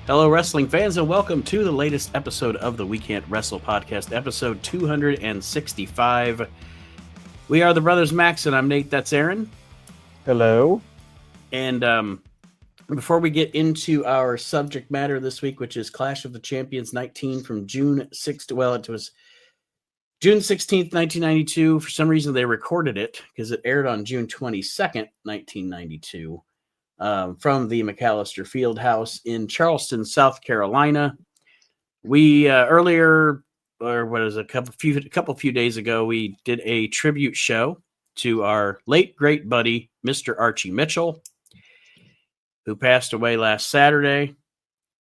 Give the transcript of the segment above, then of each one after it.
Hello, wrestling fans, and welcome to the latest episode of the We Can't Wrestle podcast, episode 265. We are the Brothers Max, and I'm Nate. That's Aaron. Hello. And before we get into our subject matter this week, which is Clash of the Champions 19 from June 6th, well, it was June 16th, 1992. For some reason, they recorded it because it aired on June 22nd, 1992. From the McAllister Fieldhouse in Charleston, South Carolina. We earlier, or what is it, a couple few days ago, we did a tribute show to our late great buddy, Mr. Archie Mitchell, who passed away last Saturday.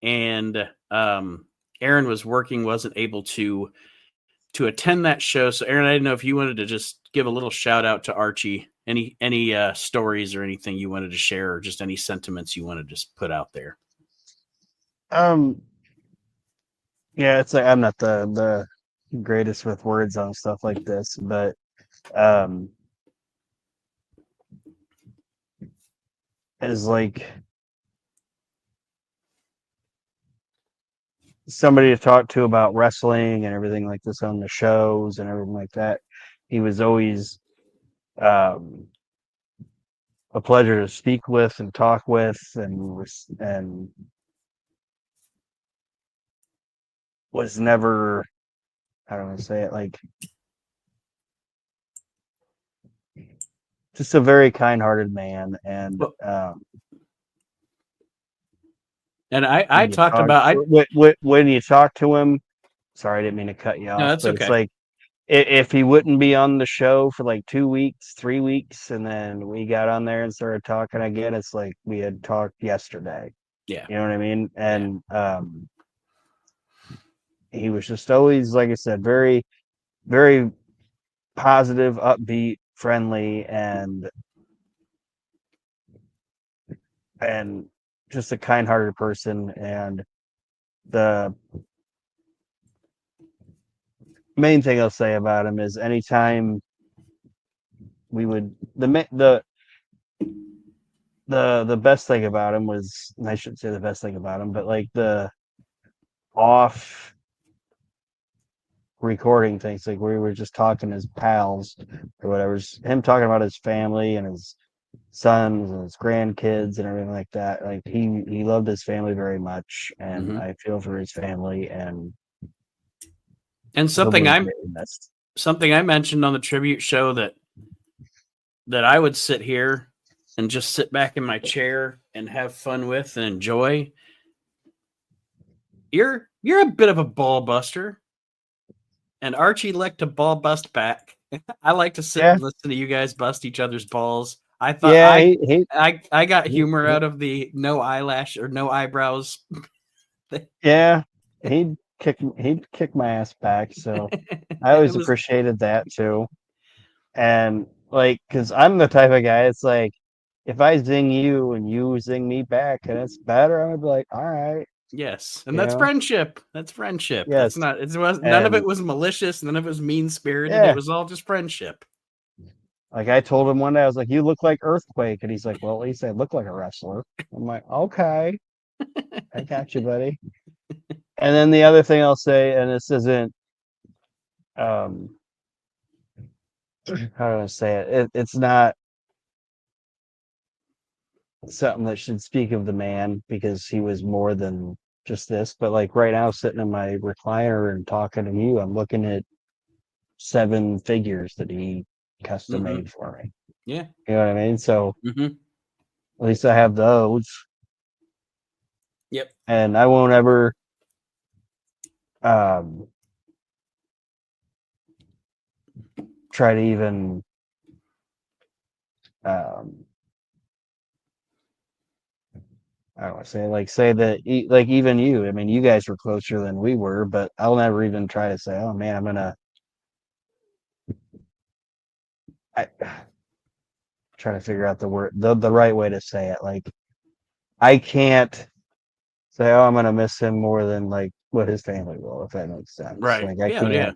And Aaron was working, wasn't able to attend that show. So, Aaron, I didn't know if you wanted to just give a little shout out to Archie. Any stories or anything you wanted to share, or just any sentiments you wanted to just put out there? Yeah, it's like I'm not the greatest with words on stuff like this, but as like somebody to talk to about wrestling and everything like this on the shows and everything like that, he was always a pleasure to speak with and talk with, and was never, how do I say it, like just a very kind-hearted man. And and I talked about when you talk to him. Sorry, I didn't mean to cut you off. No, that's but okay. It's like if he wouldn't be on the show for like 2 weeks, 3 weeks, and then we got on there and started talking again, it's like we had talked yesterday. Yeah, you know what I mean. And he was just always, like I said, very, very positive, upbeat, friendly, and just a kind-hearted person. And the main thing I'll say about him is anytime we would the best thing about him was, and I shouldn't say the best thing about him, but like the off recording things, like we were just talking as pals or whatever, him talking about his family and his sons and his grandkids and everything like that. Like he loved his family very much, and I feel for his family. And something I mentioned on the tribute show that I would sit here and just sit back in my chair and have fun with and enjoy. You're a bit of a ball buster, and Archie liked to ball bust back. I like to sit and listen to you guys bust each other's balls. I thought I got humor out of the no eyelash or no eyebrows. Yeah, he'd kick my ass back, so I always appreciated that too. And like, because I'm the type of guy, it's like if I zing you and you zing me back and it's better, I'm gonna be like, all right. Yes, and that's friendship. That's friendship. Yes. None of it was malicious. None of it was mean-spirited. Yeah. It was all just friendship. Like I told him one day, I was like, "You look like Earthquake," and he's like, "Well, at least I look like a wrestler." I'm like, "Okay, I got you, buddy." And then the other thing I'll say, and this isn't, how do I say it? It's not something that should speak of the man, because he was more than just this. But like right now, sitting in my recliner and talking to you, I'm looking at 7 figures that he custom made for me. Yeah, you know what I mean. So at least I have those. Yep. And I won't ever try to even I don't want to say that, like, even you, I mean, you guys were closer than we were, but I'll never even try to say, oh man, I'm gonna try to figure out the right way to say it. Like, I can't say, oh, I'm gonna miss him more than like what his family will, if that makes sense. Right. Like, I can't. Yeah,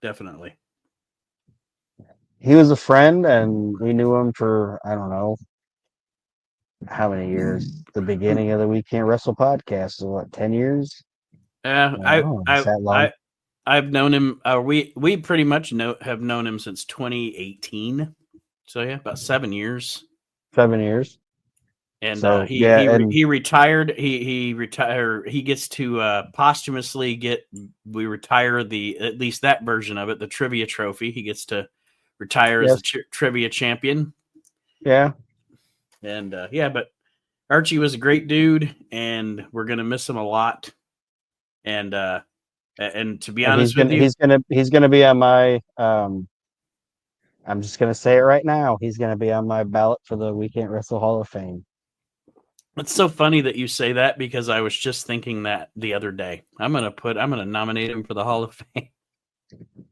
definitely. He was a friend, and we knew him for, I don't know, how many years? The beginning of the We Can't Wrestle podcast is what, 10 years? Yeah, Oh, it's that long. I've known him. We pretty much have known him since 2018. So yeah, about 7 years. 7 years. And So yeah, and he retired. He retire. He gets to posthumously get. We retire at least that version of it, the trivia trophy. He gets to retire as yes, the trivia champion. yeah, And yeah, but Archie was a great dude, and we're gonna miss him a lot. And to be and honest with you, he's gonna be on my I'm just gonna say it right now. He's gonna be on my ballot for the We Can't Wrestle Hall of Fame. it's so funny that you say that because I was just thinking that the other day. I'm gonna nominate him for the Hall of Fame.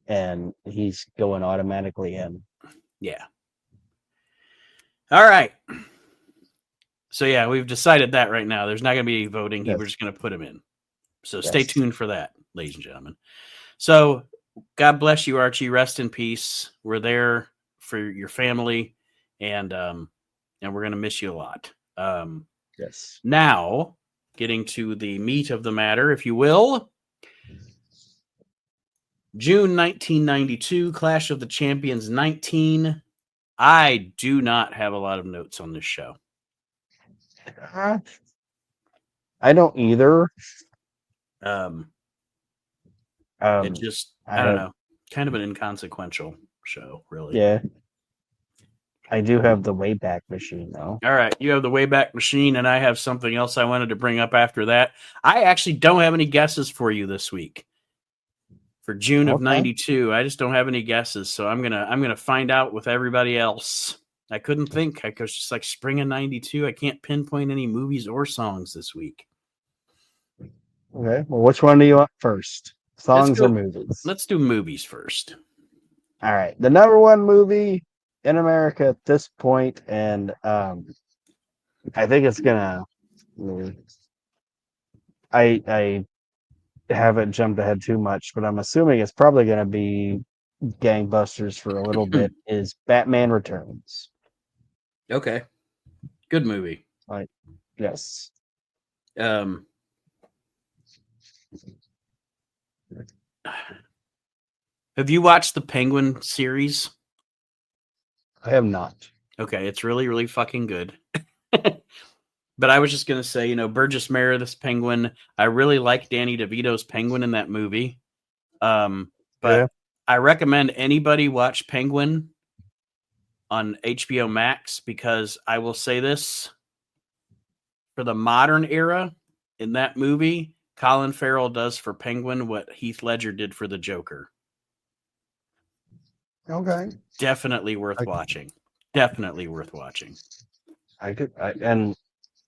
And he's going automatically in. Yeah. All right. So yeah, we've decided that right now. There's not going to be voting. Yes. We're just going to put him in. So Yes. stay tuned for that, ladies and gentlemen. So God bless you, Archie. Rest in peace. We're there for your family, and we're going to miss you a lot. Yes. Now, getting to the meat of the matter, if you will. June 1992, Clash of the Champions 19. I do not have a lot of notes on this show. I don't either. It just, I don't know, kind of an inconsequential show, really. Yeah. I do have the Wayback Machine, though. All right. You have the Wayback Machine, and I have something else I wanted to bring up after that. I actually don't have any guesses for you this week for June of 92. I just don't have any guesses. So I'm going to find out with everybody else. I couldn't think. I was just like spring of 92. I can't pinpoint any movies or songs this week. Okay. Well, which one do you want first? Songs or movies? Let's do movies first. All right. The number one movie in America at this point, and I think it's gonna. I haven't jumped ahead too much, but I'm assuming it's probably gonna be gangbusters for a little bit. Is Batman Returns? Okay, good movie. Like, yes. Have you watched the Penguin series? I have not. Okay, it's really, really fucking good. But I was just going to say, Burgess Meredith's Penguin. I really like Danny DeVito's Penguin in that movie. But I recommend anybody watch Penguin on HBO Max because I will say this. For the modern era, in that movie, Colin Farrell does for Penguin what Heath Ledger did for the Joker. Okay. Definitely worth watching. Definitely worth watching. And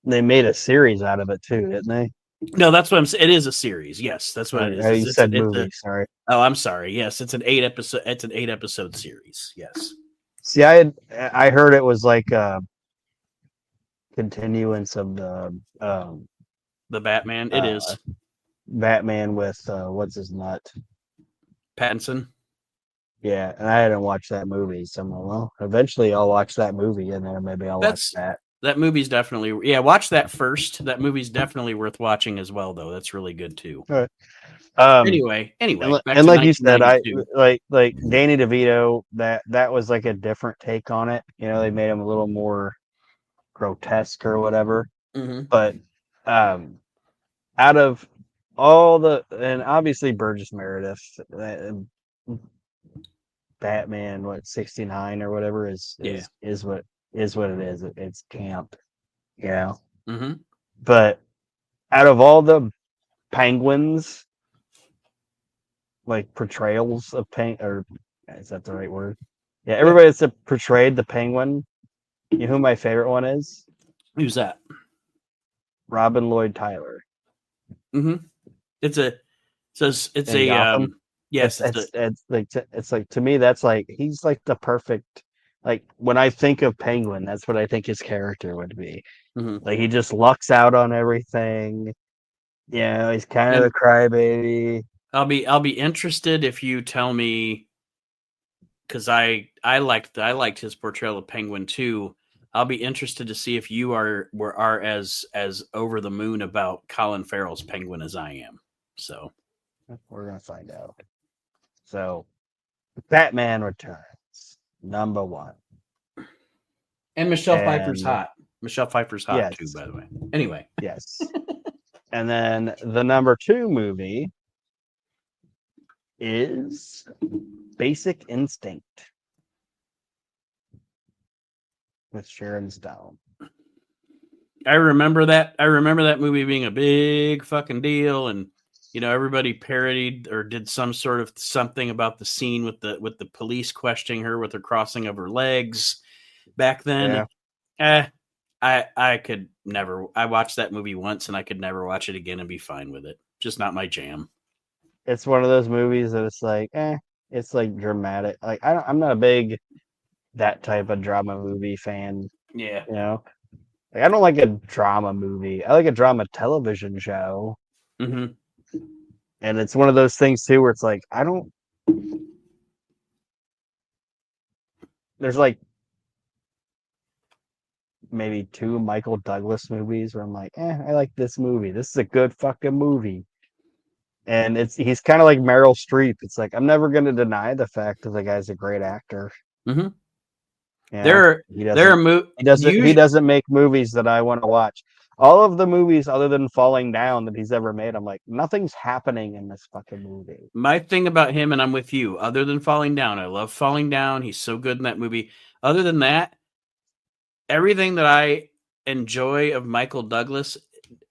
they made a series out of it too, didn't they? No, that's what I'm saying. It is a series. Yes, that's what it is. You said movie. Sorry. Oh, I'm sorry. Yes, it's an 8-episode. It's an 8-episode series. Yes. See, I heard it was like a continuance of the Batman. It is Batman with what's his nut? Pattinson. Yeah, and I hadn't watched that movie, so I'm like, well, eventually I'll watch that movie, and then maybe I'll watch that. That movie's definitely watch that first. That movie's definitely worth watching as well, though. That's really good too. All right. Anyway, and like you said, I like Danny DeVito. That was like a different take on it. They made him a little more grotesque or whatever. Mm-hmm. But out of all and obviously Burgess Meredith, Batman, 69 or whatever is what it is. It's camp, Mm-hmm. But out of all the Penguins, like portrayals of or is that the right word? Yeah, everybody that's portrayed the Penguin. You know who my favorite one is? Who's that? Robin Lloyd Tyler. Mm-hmm. It's like to me that's like he's like the perfect, like when I think of Penguin, that's what I think his character would be. Mm-hmm. Like he just lucks out on everything. He's kind of a crybaby. I'll be interested if you tell me, because I liked his portrayal of Penguin too. I'll be interested to see if you are as over the moon about Colin Farrell's Penguin as I am. So we're gonna find out. So, Batman Returns, number 1. And Michelle Pfeiffer's hot. Michelle Pfeiffer's hot too, Yes. by the way. Anyway. Yes. And then the number 2 movie is Basic Instinct with Sharon Stone. I remember that. I remember that movie being a big fucking deal, and everybody parodied or did some sort of something about the scene with the police questioning her with her crossing of her legs back then. Yeah. I could never. I watched that movie once, and I could never watch it again and be fine with it. Just not my jam. It's one of those movies that it's like, it's like dramatic. Like I'm not a big that type of drama movie fan. Yeah. Like, I don't like a drama movie. I like a drama television show. Mm-hmm. And it's one of those things too where it's like there's like maybe 2 Michael Douglas movies where I'm like, I like this movie. This is a good fucking movie. And he's kind of like Meryl Streep. It's like I'm never going to deny the fact that the guy's a great actor. Mm-hmm. He doesn't make movies that I want to watch. All of the movies other than Falling Down that he's ever made, I'm like, nothing's happening in this fucking movie. My thing about him, and I'm with you, other than Falling Down, I love Falling Down. He's so good in that movie. Other than that, everything that I enjoy of Michael Douglas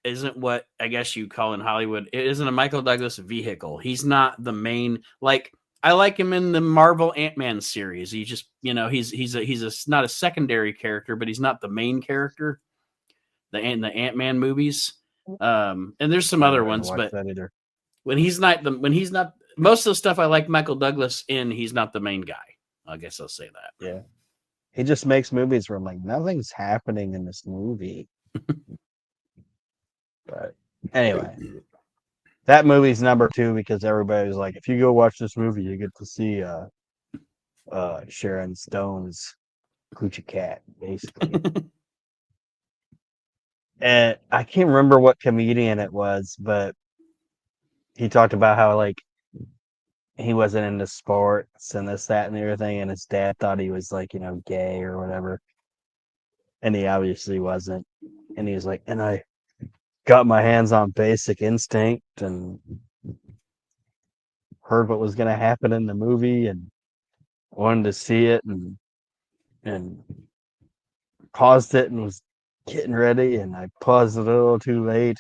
isn't what I guess you call in Hollywood. It isn't a Michael Douglas vehicle. He's not the main. Like, I like him in the Marvel Ant-Man series. He just, he's not a secondary character, but he's not the main character. The Ant-Man movies, and there's some other ones, but when he's not most of the stuff I like Michael Douglas in, he's not the main guy. I guess I'll say that. Yeah, he just makes movies where I'm like, nothing's happening in this movie. But anyway, that movie's number 2 because everybody's like, if you go watch this movie, you get to see Sharon Stone's coochie cat, basically. And I can't remember what comedian it was, but he talked about how like he wasn't into sports and this, that, and the other thing, and his dad thought he was like, gay or whatever. And he obviously wasn't. And he was like, and I got my hands on Basic Instinct and heard what was going to happen in the movie and wanted to see it and paused it and was getting ready, and I paused it a little too late,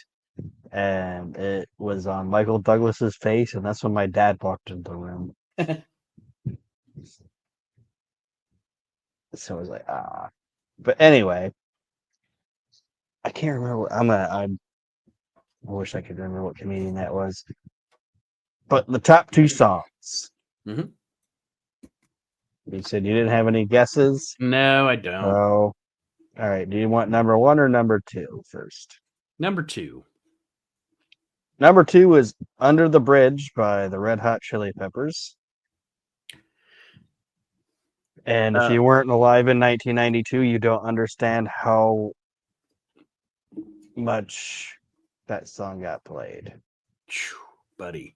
and it was on Michael Douglas's face, and that's when my dad walked into the room. So I was like, But anyway, I can't remember. I wish I could remember what comedian that was. But the top 2 songs. Mm-hmm. You said you didn't have any guesses? No, I don't. Oh, all right. Do you want number 1 or number 2 first? Number 2. Number 2 is Under the Bridge by the Red Hot Chili Peppers. And if you weren't alive in 1992, you don't understand how much that song got played. Buddy.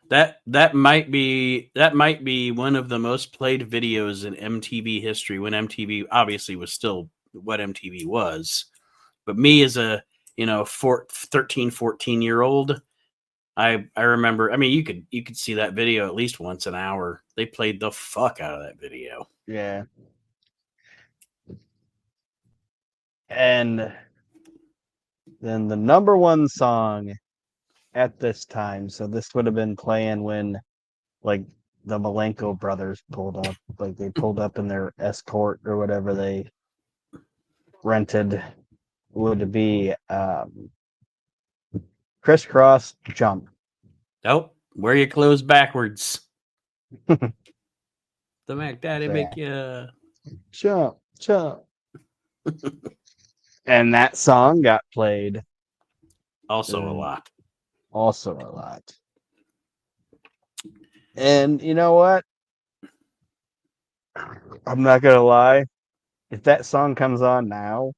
That might be one of the most played videos in MTV history, when MTV obviously was still what MTV was. But me as a 13, 14-year-old, I remember. I mean, you could see that video at least once an hour. They played the fuck out of that video. Yeah. And then the number 1 song at this time, so this would have been playing when like the Malenko brothers pulled up, like they pulled up in their Escort or whatever they rented, would be Crisscross Jump. Oh, wear your clothes backwards. The Mac Daddy make you jump. And that song got played also a lot. And you know what? I'm not gonna lie. if that song comes on now,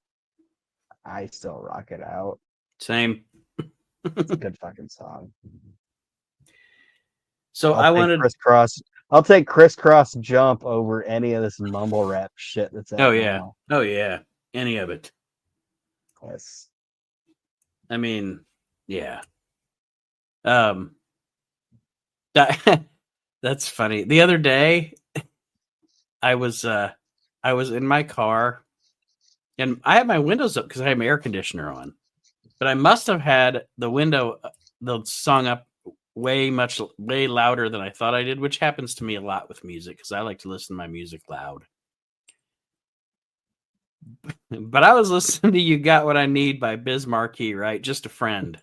I still rock it out. Same. It's a good fucking song. So I'll I take wanted. crisscross. I'll take crisscross jump over any of this mumble rap shit that's Oh out yeah. now. Oh yeah. Any of it. Yes. I mean, yeah. Um. That, that's funny. The other day, I was in my car, and I had my windows up because I had my air conditioner on. But I must have had the song up way louder than I thought I did, which happens to me a lot with music because I like to listen to my music loud. But I was listening to "You Got What I Need" by Biz Markie, right? Just a friend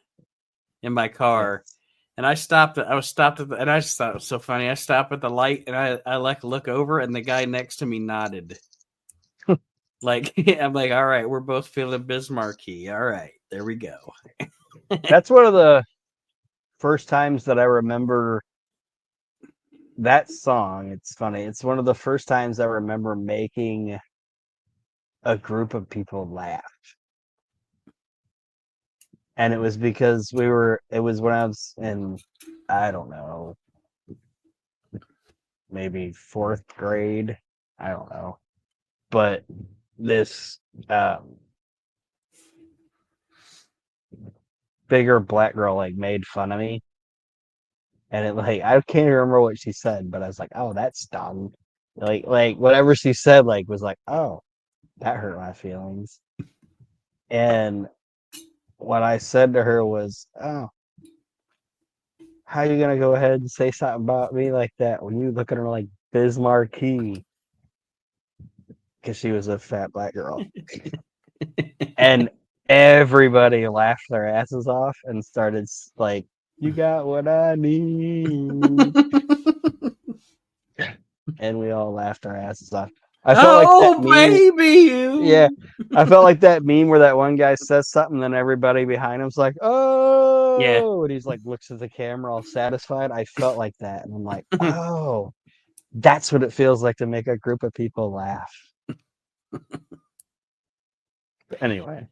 in my car. Yes. And I stopped. I was stopped at and I just thought it was so funny. I stopped at the light and I like look over and the guy next to me nodded. Like I'm like, all right, we're both feeling Biz Markie. All right, there we go. That's one of the first times that I remember that song. It's funny. It's one of the first times I remember making a group of people laugh. And it was because it was when I was in, I don't know, maybe fourth grade. I don't know. But this bigger black girl like made fun of me. And it like I can't even remember what she said, but I was like, oh, that's dumb. Like whatever she said, like was like, oh, that hurt my feelings. And what I said to her was, oh, how you gonna go ahead and say something about me like that when you look at her like Biz Markie? Because she was a fat black girl. And everybody laughed their asses off and started like, you got what I need. And we all laughed our asses off. I felt like that Oh meme. baby, you. Yeah, I felt like that meme where that one guy says something, then everybody behind him's like, Yeah. "Oh," and he's like looks at the camera all satisfied. I felt like that, and I'm like, "Oh, that's what it feels like to make a group of people laugh." But anyway,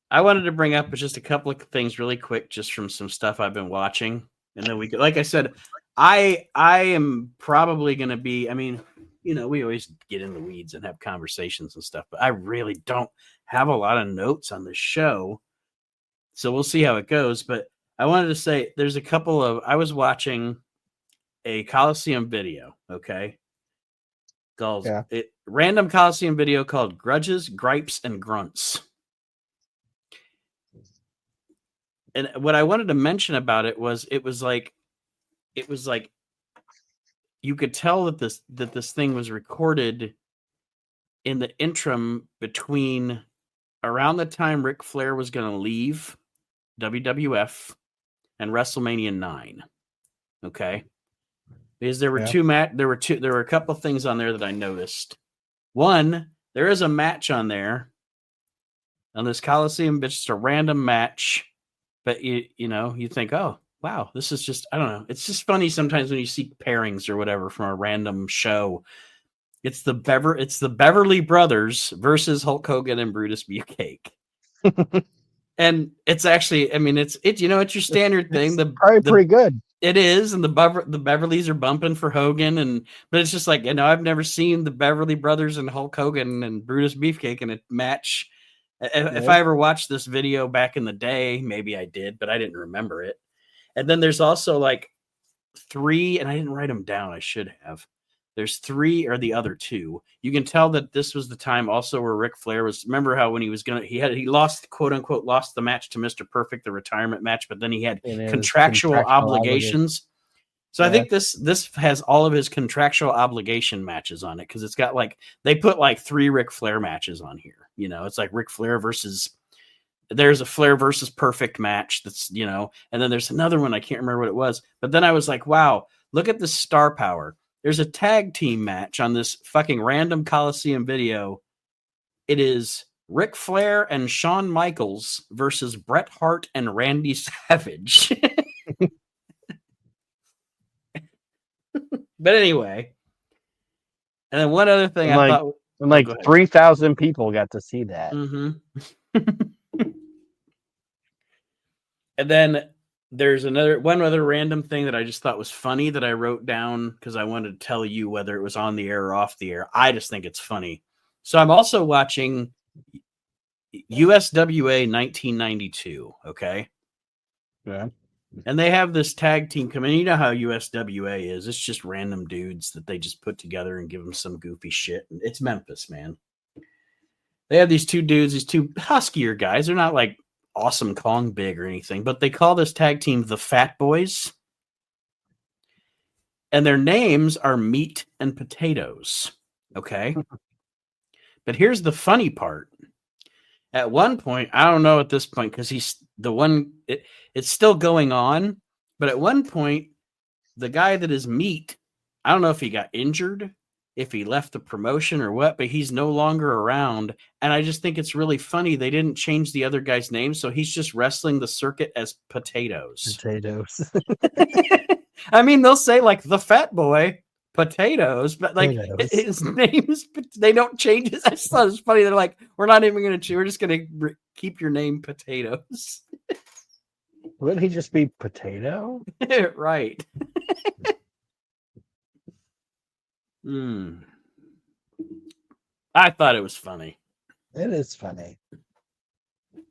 I wanted to bring up just a couple of things really quick, just from some stuff I've been watching, and then we could, like I said, I am probably going to be. I mean, we always get in the weeds and have conversations and stuff, but I really don't have a lot of notes on the show, so we'll see how it goes. But I wanted to say there's a couple of. I was watching a Coliseum video, okay, called yeah, random Coliseum video called "Grudges, Gripes, and Grunts." And what I wanted to mention about it was it was like you could tell that this thing was recorded in the interim between around the time Ric Flair was going to leave WWF and WrestleMania 9. Okay? Because there were yeah, there were a couple of things on there that I noticed. One, there is a match on there on this Coliseum, but just a random match. But you think, oh, wow, this is just, I don't know. It's just funny sometimes when you see pairings or whatever from a random show. It's the Beverly Brothers versus Hulk Hogan and Brutus Beefcake. And it's actually, I mean, it's it's your standard thing. it's probably pretty good. It is, and the Beverlys are bumping for Hogan, but it's just like, I've never seen the Beverly Brothers and Hulk Hogan and Brutus Beefcake in a match. If Nope. I ever watched this video back in the day, maybe I did, but I didn't remember it. And then there's also like three, and I didn't write them down. I should have. There's three or the other two. You can tell that this was the time also where Ric Flair was. Remember how when he lost, quote unquote, lost the match to Mr. Perfect, the retirement match, but then he had And it was contractual contractual obligation. obligations. So I Yeah, think this has all of his contractual obligation matches on it because it's got like they put like 3 Ric Flair matches on here. It's like Ric Flair versus there's a Flair versus Perfect match that's and then there's another one I can't remember what it was. But then I was like, wow, look at this star power. There's a tag team match on this fucking random Coliseum video. It is Ric Flair and Shawn Michaels versus Bret Hart and Randy Savage. But anyway, and then one other thing and I like thought. And like go ahead. 3,000 people got to see that. Mm-hmm. And then there's one other random thing that I just thought was funny that I wrote down because I wanted to tell you whether it was on the air or off the air. I just think it's funny. So I'm also watching USWA 1992. Okay. Yeah. And they have this tag team come in. You know how USWA is. It's just random dudes that they just put together and give them some goofy shit. It's Memphis, man. They have these two dudes, these two huskier guys. They're not like awesome Kong big or anything, but they call this tag team the Fat Boys. And their names are Meat and Potatoes. Okay. But here's the funny part. At one point, I don't know at this point because he's the one, it's still going on. But at one point, the guy that is Meat, I don't know if he got injured, if he left the promotion or what, but he's no longer around. And I just think it's really funny. They didn't change the other guy's name. So he's just wrestling the circuit as Potatoes. Potatoes. I mean, they'll say like the Fat Boy Potatoes, but like his name is, they don't change it. I just thought it was funny. They're like, we're not even going to, we're just going to keep your name Potatoes. Wouldn't he just be Potato? Right. I thought it was funny. It is funny.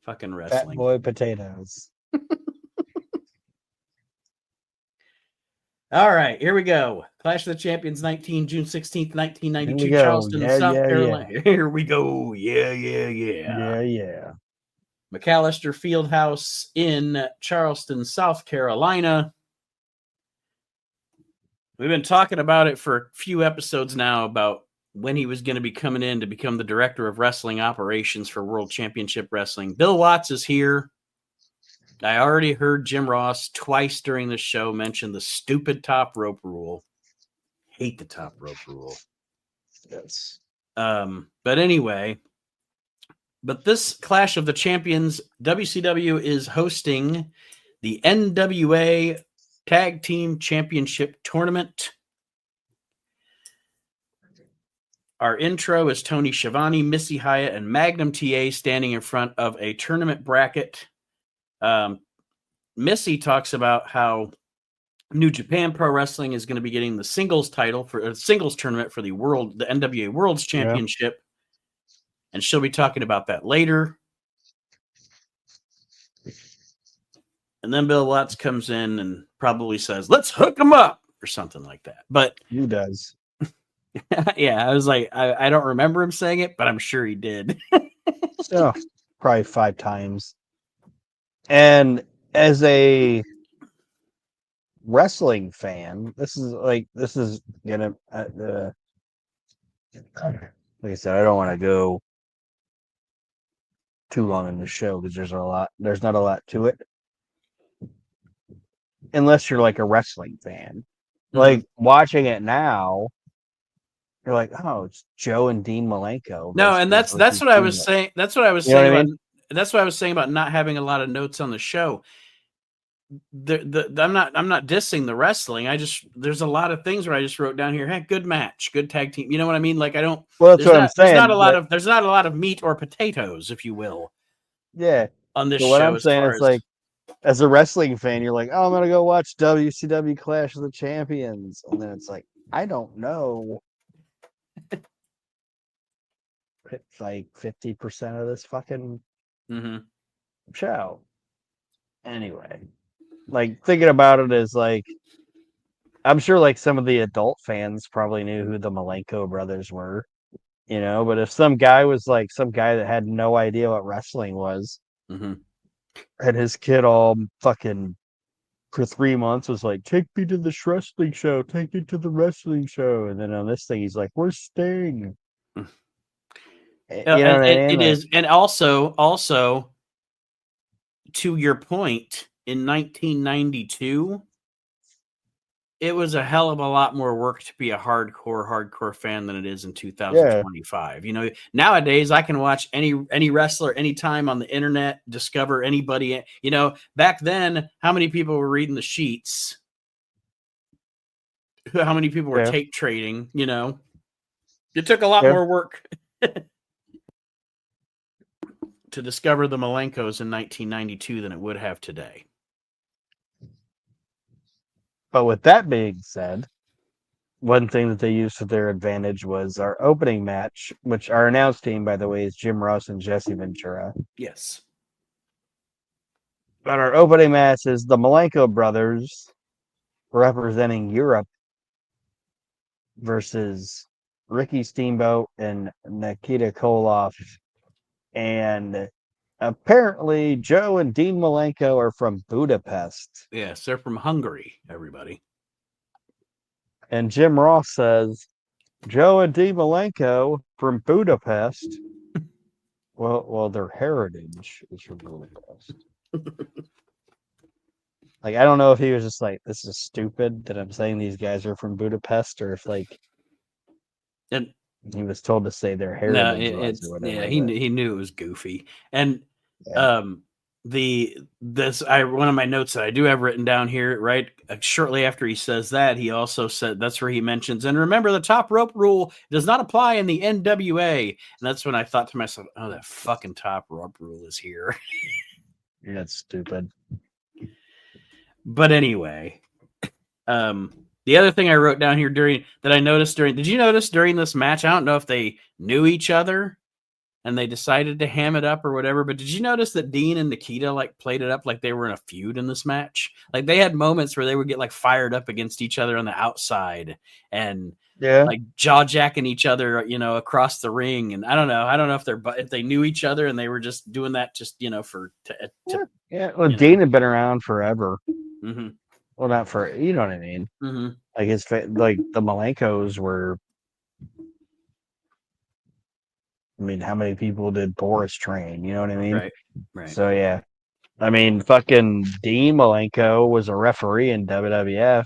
Fucking wrestling. Fat Boy Potatoes. All right, here we go. Clash of the Champions 19, June 16th, 1992, Charleston, yeah, South Carolina. Yeah. Here we go. Yeah. Yeah. McAllister Fieldhouse in Charleston, South Carolina. We've been talking about it for a few episodes now about when he was going to be coming in to become the director of wrestling operations for World Championship Wrestling. Bill Watts is here. I already heard Jim Ross twice during the show mention the stupid top rope rule. Hate the top rope rule. Yes. But anyway, this Clash of the Champions, WCW is hosting the NWA Tag Team Championship Tournament. Our intro is Tony Schiavone, Missy Hyatt, and Magnum TA standing in front of a tournament bracket. Missy talks about how New Japan Pro Wrestling is going to be getting the singles title for a singles tournament for the NWA World's Championship. And she'll be talking about that later. And then Bill Watts comes in and probably says, "Let's hook them up," or something like that. But he does. Yeah, I was like, I don't remember him saying it, but I'm sure he did. So probably 5 times. And as a wrestling fan, this is gonna like I said, I don't want to go too long in the show because there's not a lot to it unless you're like a wrestling fan. Like watching it now, you're like, oh, it's Joe and Dean Malenko. No, and that's what I was saying. That's what I was saying about. That's what I was saying about not having a lot of notes on the show. I'm not dissing the wrestling. There's a lot of things where I just wrote down here. Hey, good match, good tag team. You know what I mean? Like I don't. Well, that's what I'm saying. There's not a lot of meat or potatoes, if you will. Yeah. On this so show, what I'm saying is like, as a wrestling fan, you're like, oh, I'm gonna go watch WCW Clash of the Champions, and then it's like, I don't know. It's like 50% of this fucking show. Anyway, like thinking about it is like, I'm sure like some of the adult fans probably knew who the Malenko brothers were, but if some guy that had no idea what wrestling was, and his kid all fucking for 3 months was like, take me to the wrestling show, take me to the wrestling show, and then on this thing he's like, where's Sting? You know what I mean? It is, and also to your point, in 1992, it was a hell of a lot more work to be a hardcore fan than it is in 2025. Yeah. Nowadays I can watch any wrestler anytime on the internet, discover anybody. Back then, how many people were reading the sheets? How many people were tape trading? It took a lot more work to discover the Malenkos in 1992 than it would have today. But with that being said, one thing that they used to their advantage was our opening match, which our announced team, by the way, is Jim Ross and Jesse Ventura. Yes. But our opening match is the Malenko brothers representing Europe versus Ricky Steamboat and Nikita Koloff. And apparently Joe and Dean Malenko are from Budapest. Yes, they're from Hungary, everybody. And Jim Ross says, Joe and Dean Malenko from Budapest. Well, their heritage is from Budapest. Like, I don't know if he was just like, this is stupid that I'm saying these guys are from Budapest, or if like And he was told to say their heritage was or whatever. Yeah, he knew it was goofy. And one of my notes that I do have written down here, right, shortly after he says that, he also said, that's where he mentions, and remember, the top rope rule does not apply in the NWA. And that's when I thought to myself, oh, that fucking top rope rule is here. Yeah, that's stupid. But anyway, the other thing I wrote down here did you notice during this match, I don't know if they knew each other and they decided to ham it up or whatever, but did you notice that Dean and Nikita like played it up like they were in a feud in this match? Like they had moments where they would get like fired up against each other on the outside and like jaw jacking each other, across the ring. And I don't know if they knew each other and they were just doing that just, Well, Dean had been around forever. Mm-hmm. Well, not for, you know what I mean? Mm-hmm. Like the Malenkos were, I mean, how many people did Boris train? You know what I mean? Right. So, yeah. I mean, fucking Dean Malenko was a referee in WWF.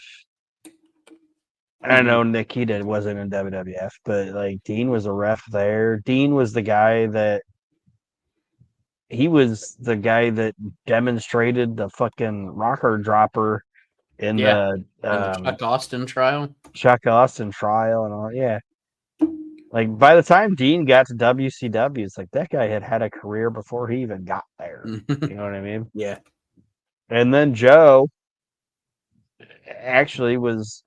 I know Nikita wasn't in WWF, but like Dean was a ref there. Dean was the guy that demonstrated the fucking rocker dropper in the Chuck Austin trial. Chuck Austin trial and all. Yeah. Like by the time Dean got to WCW, it's like that guy had a career before he even got there. You know what I mean? Yeah. And then Joe actually was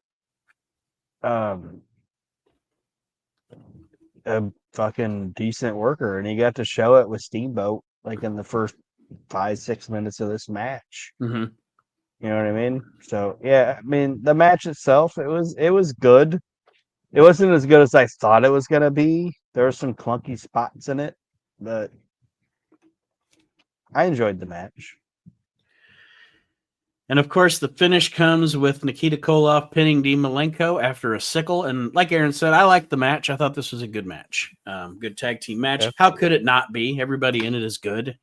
a fucking decent worker, and he got to show it with Steamboat like in the first 5-6 minutes of this match. Mm-hmm. You know what I mean? So yeah, I mean the match itself, it was good. It wasn't as good as I thought it was gonna be. There were some clunky spots in it, but I enjoyed the match. And of course, the finish comes with Nikita Koloff pinning Dean Malenko after a sickle. And like Aaron said, I liked the match. I thought this was a good match. Good tag team match. Yeah. How could it not be? Everybody in it is good,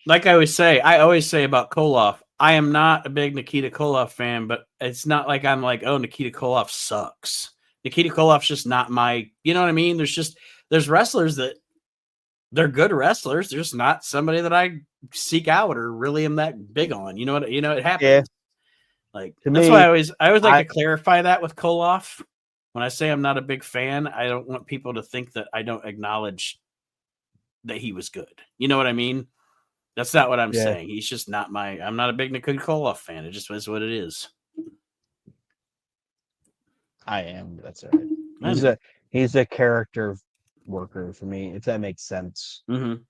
Like I always say about Koloff, I am not a big Nikita Koloff fan, but it's not like I'm like, oh, Nikita Koloff sucks. Nikita Koloff's just not my, you know what I mean? There's wrestlers that they're good wrestlers. They're just not somebody that I seek out or really am that big on. It happens. Yeah. Like that's why I always like to clarify that with Koloff. When I say I'm not a big fan, I don't want people to think that I don't acknowledge that he was good. You know what I mean? That's not what I'm saying. He's just not I'm not a big Nikita Koloff fan. It just is what it is. I am. That's all right. He's a character worker for me, if that makes sense. Mm-hmm.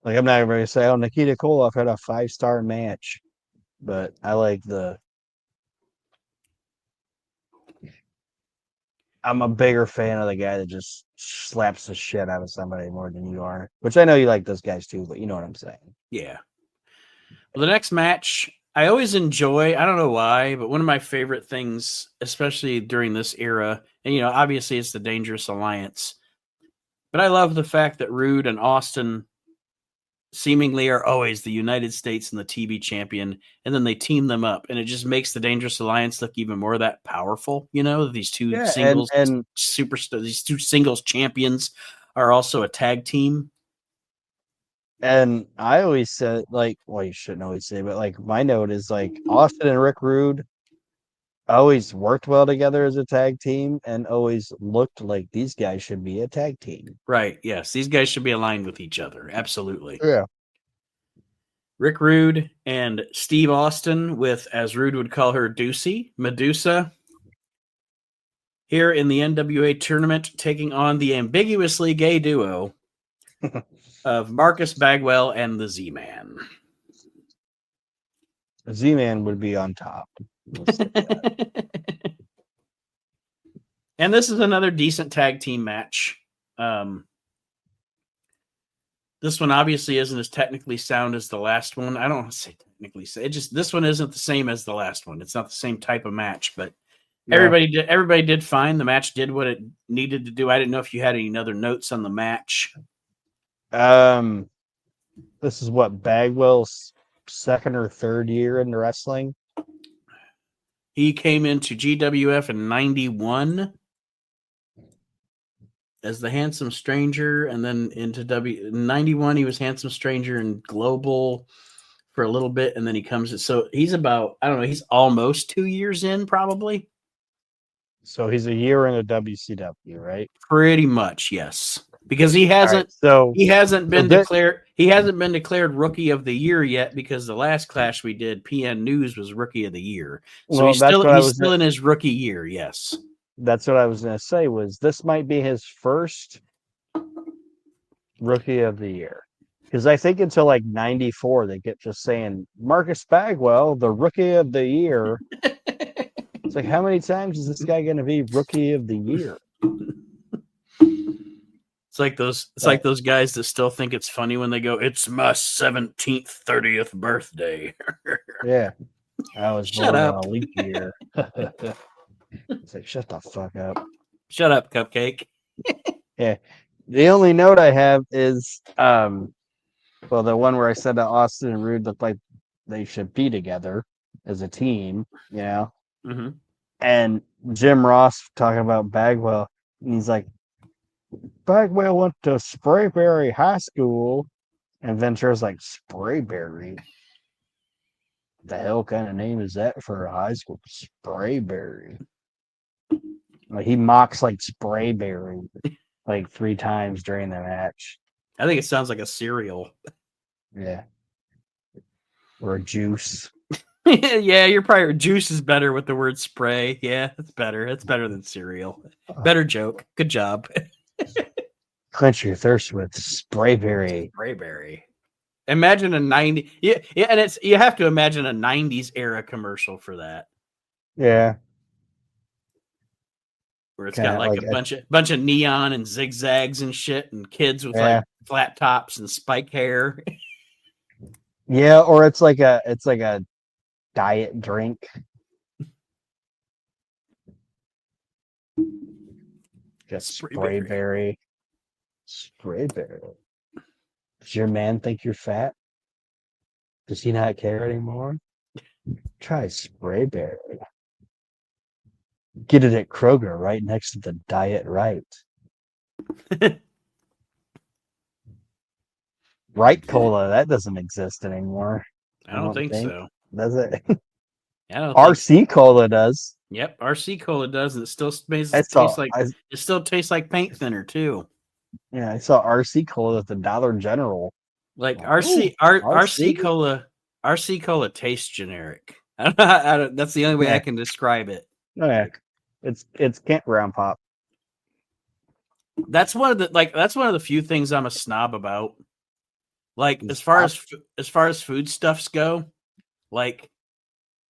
Like I'm not going to say, oh, Nikita Koloff had a 5-star match, but I like I'm a bigger fan of the guy that just slaps the shit out of somebody more than you are, which I know you like those guys too, but you know what I'm saying. Yeah. Well, the next match, I always enjoy, I don't know why, but one of my favorite things, especially during this era, and obviously it's the Dangerous Alliance, but I love the fact that Rude and Austin seemingly are always the United States and the TV champion, and then they team them up, and it just makes the Dangerous Alliance look even more that powerful. These two singles and superstars, these two singles champions are also a tag team. And I always said, like, well, you shouldn't always say, but like my note is like Austin and Rick Rude always worked well together as a tag team and always looked like these guys should be a tag team. Right. Yes. These guys should be aligned with each other. Absolutely. Yeah. Rick Rude and Steve Austin with, as Rude would call her, Deucey, Medusa, here in the NWA tournament, taking on the ambiguously gay duo of Marcus Bagwell and the Z-Man. Z-Man would be on top. And this is another decent tag team match. This one obviously isn't as technically sound as the last one. I don't want to say technically sound. This one isn't the same as the last one. It's not the same type of match, but everybody did fine. The match did what it needed to do. I didn't know if you had any other notes on the match. This is what, Bagwell's second or third year in wrestling? He came into GWF in 91 as the Handsome Stranger, and then into 91 he was Handsome Stranger and Global for a little bit, and then he comes. So he's about, I don't know, he's almost 2 years in, probably. So he's a year in a WCW, right? Pretty much, yes. Because he hasn't been declared Rookie of the Year yet, because the last Clash we did, PN News was Rookie of the Year. So he's still in his rookie year, yes. That's what I was going to say, was this might be his first Rookie of the Year. Because I think until like 94, they get just saying, Marcus Bagwell, the Rookie of the Year. It's like, how many times is this guy going to be Rookie of the Year? It's like those guys that still think it's funny when they go, "It's my 17th, 30th birthday." Yeah. I was Shut up. On a leap year. It's like, shut the fuck up. Shut up, Cupcake. Yeah. The only note I have is, the one where I said that Austin and Rude look like they should be together as a team, you know? Mm-hmm. And Jim Ross talking about Bagwell, and he's like, Bagwell went to Sprayberry High School, and Ventura's like, Sprayberry? The hell kind of name is that for a high school? Sprayberry. Like, he mocks like Sprayberry like 3 times during the match. I think it sounds like a cereal. Yeah. Or a juice. Yeah, you're probably, juice is better with the word spray. Yeah, it's better. It's better than cereal. Better joke. Good job. Quench your thirst with Sprayberry. Sprayberry. Imagine a 90. Yeah, and you have to imagine a 90s era commercial for that. Yeah. Where it's got like a bunch of neon and zigzags and shit, and kids with like flat tops and spike hair. Yeah, or it's like a diet drink. Just Sprayberry. Sprayberry. Does your man think you're fat? Does he not care anymore? Try Sprayberry. Get it at Kroger right next to the Diet Right. Right Cola, that doesn't exist anymore. I don't think so. Does it? I don't RC Cola does. Yep, RC Cola does, and it still tastes like paint thinner too. Yeah, I saw RC Cola at the Dollar General. Like RC Cola tastes generic. That's the only way I can describe it. Oh, yeah. It's campground pop. That's one of the few things I'm a snob about. Like, as far as foodstuffs go, like,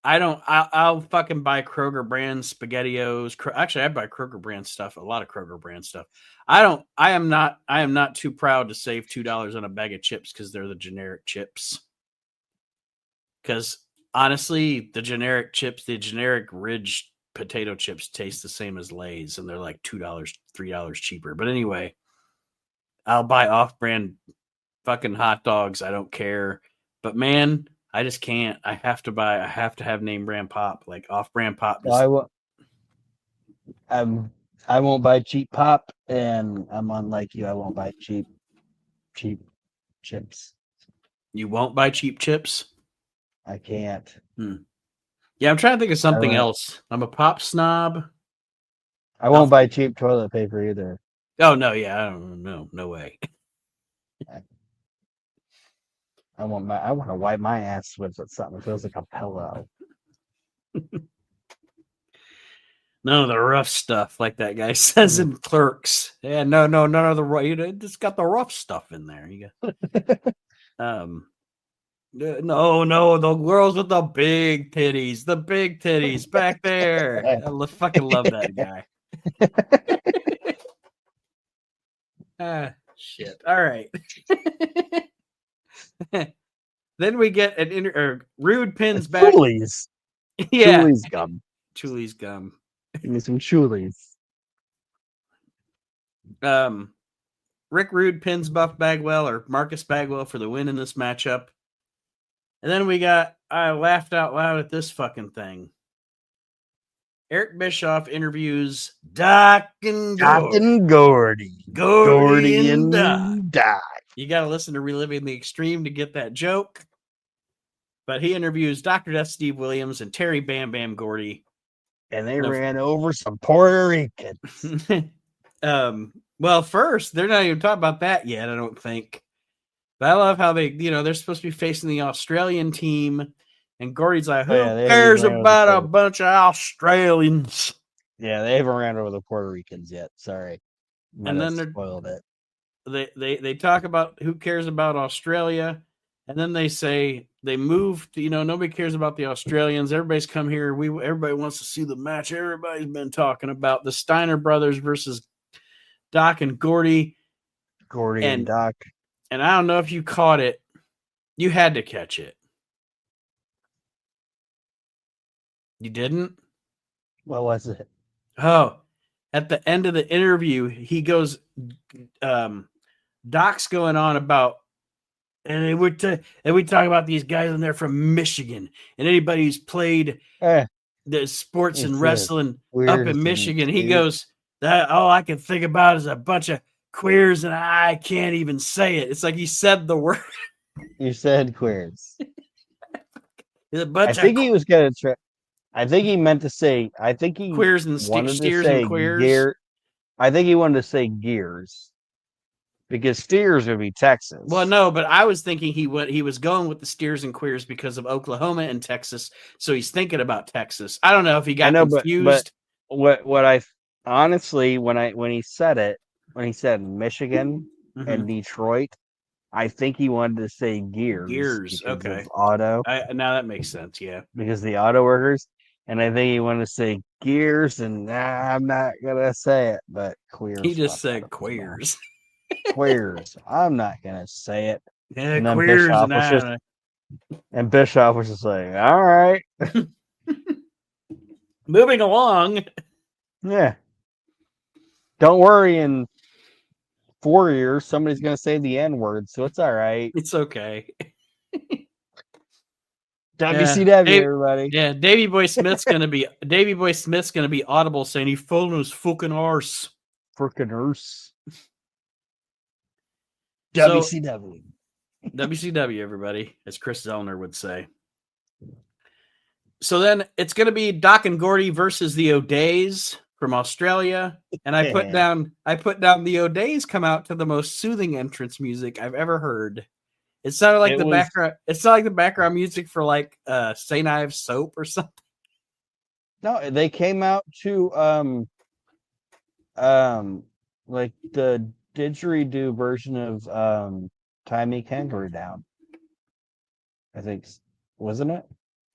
I'll fucking buy Kroger brand SpaghettiOs. Actually, I buy Kroger brand stuff, a lot of Kroger brand stuff. I am not too proud to save $2 on a bag of chips because they're the generic chips. Because honestly, the generic chips, the generic Ridge potato chips taste the same as Lay's, and they're like $2, $3 cheaper. But anyway, I'll buy off-brand fucking hot dogs. I don't care. But man, I just can't. I have to have name brand pop. Like, off-brand pop. I won't buy cheap pop, and I'm unlike you. I won't buy cheap chips. You won't buy cheap chips? I can't. Yeah, I'm trying to think of something else. I'm a pop snob. I won't buy cheap toilet paper either. Oh no, yeah, I don't know, no way. I want to wipe my ass with something that feels like a pillow. None of the rough stuff like that guy says in Clerks. Yeah, no, none of the rough. It's got the rough stuff in there. You got, no, the girls with the big titties back there. I fucking love that guy. Shit. All right. Then we get Rude pins back. Chulies. Yeah. Chulies gum. Chulies gum. Give me some Chulies. Rick Rude pins Buff Bagwell or Marcus Bagwell for the win in this matchup. And then I laughed out loud at this fucking thing. Eric Bischoff interviews Doc and Gordy. Gordy and Doc. You got to listen to Reliving the Extreme to get that joke. But he interviews Dr. Death Steve Williams and Terry Bam Bam Gordy. And they ran over some Puerto Ricans. Well, first, they're not even talking about that yet, I don't think. But I love how they're supposed to be facing the Australian team. And Gordy's like, who cares about a bunch of Australians? Yeah, they haven't ran over the Puerto Ricans yet. Sorry. And then they spoiled it. They talk about who cares about Australia. And then they say they moved, nobody cares about the Australians. Everybody's come here. Everybody wants to see the match. Everybody's been talking about the Steiner brothers versus Doc and Gordy. Gordy and Doc. And I don't know if you caught it. You had to catch it. You didn't? What was it? Oh, at the end of the interview, he goes, Doc's going on about, and we talk about these guys and they're from Michigan, and anybody who's played the sports and wrestling up in Michigan, he goes, that all I can think about is a bunch of queers, and I can't even say it. It's like he said the word. You said queers. I think he was going to try. I think he meant to say. I think he queers and wanted steers to say and queers. Gear. I think he wanted to say gears because steers would be Texas. Well, no, but I was thinking he was going with the steers and queers because of Oklahoma and Texas, so he's thinking about Texas. I don't know if he got confused. But what I honestly when he said Michigan and Detroit, I think he wanted to say gears. Gears, okay. Auto. Now that makes sense, yeah. Because the auto workers. And I think he wanted to say gears, and I'm not going to say it, but queers. He just said queers. Queers. I'm not going to say it. Yeah, and queers. And Bischoff was just like, all right. Moving along. Yeah. Don't worry, in 4 years, somebody's going to say the N-word, so it's all right. It's okay. WCW, everybody. Yeah, Davey Boy Smith's gonna be audible saying he full on his fucking arse. Frickin' arse. WCW. WCW, everybody, as Chris Zellner would say. So then it's gonna be Doc and Gordy versus the O'Days from Australia. And I put down the O'Days come out to the most soothing entrance music I've ever heard. It sounded like background. It's not like the background music for like St. Ives soap or something. No, they came out to like the didgeridoo version of Tie Me Kangaroo Down. I think, wasn't it?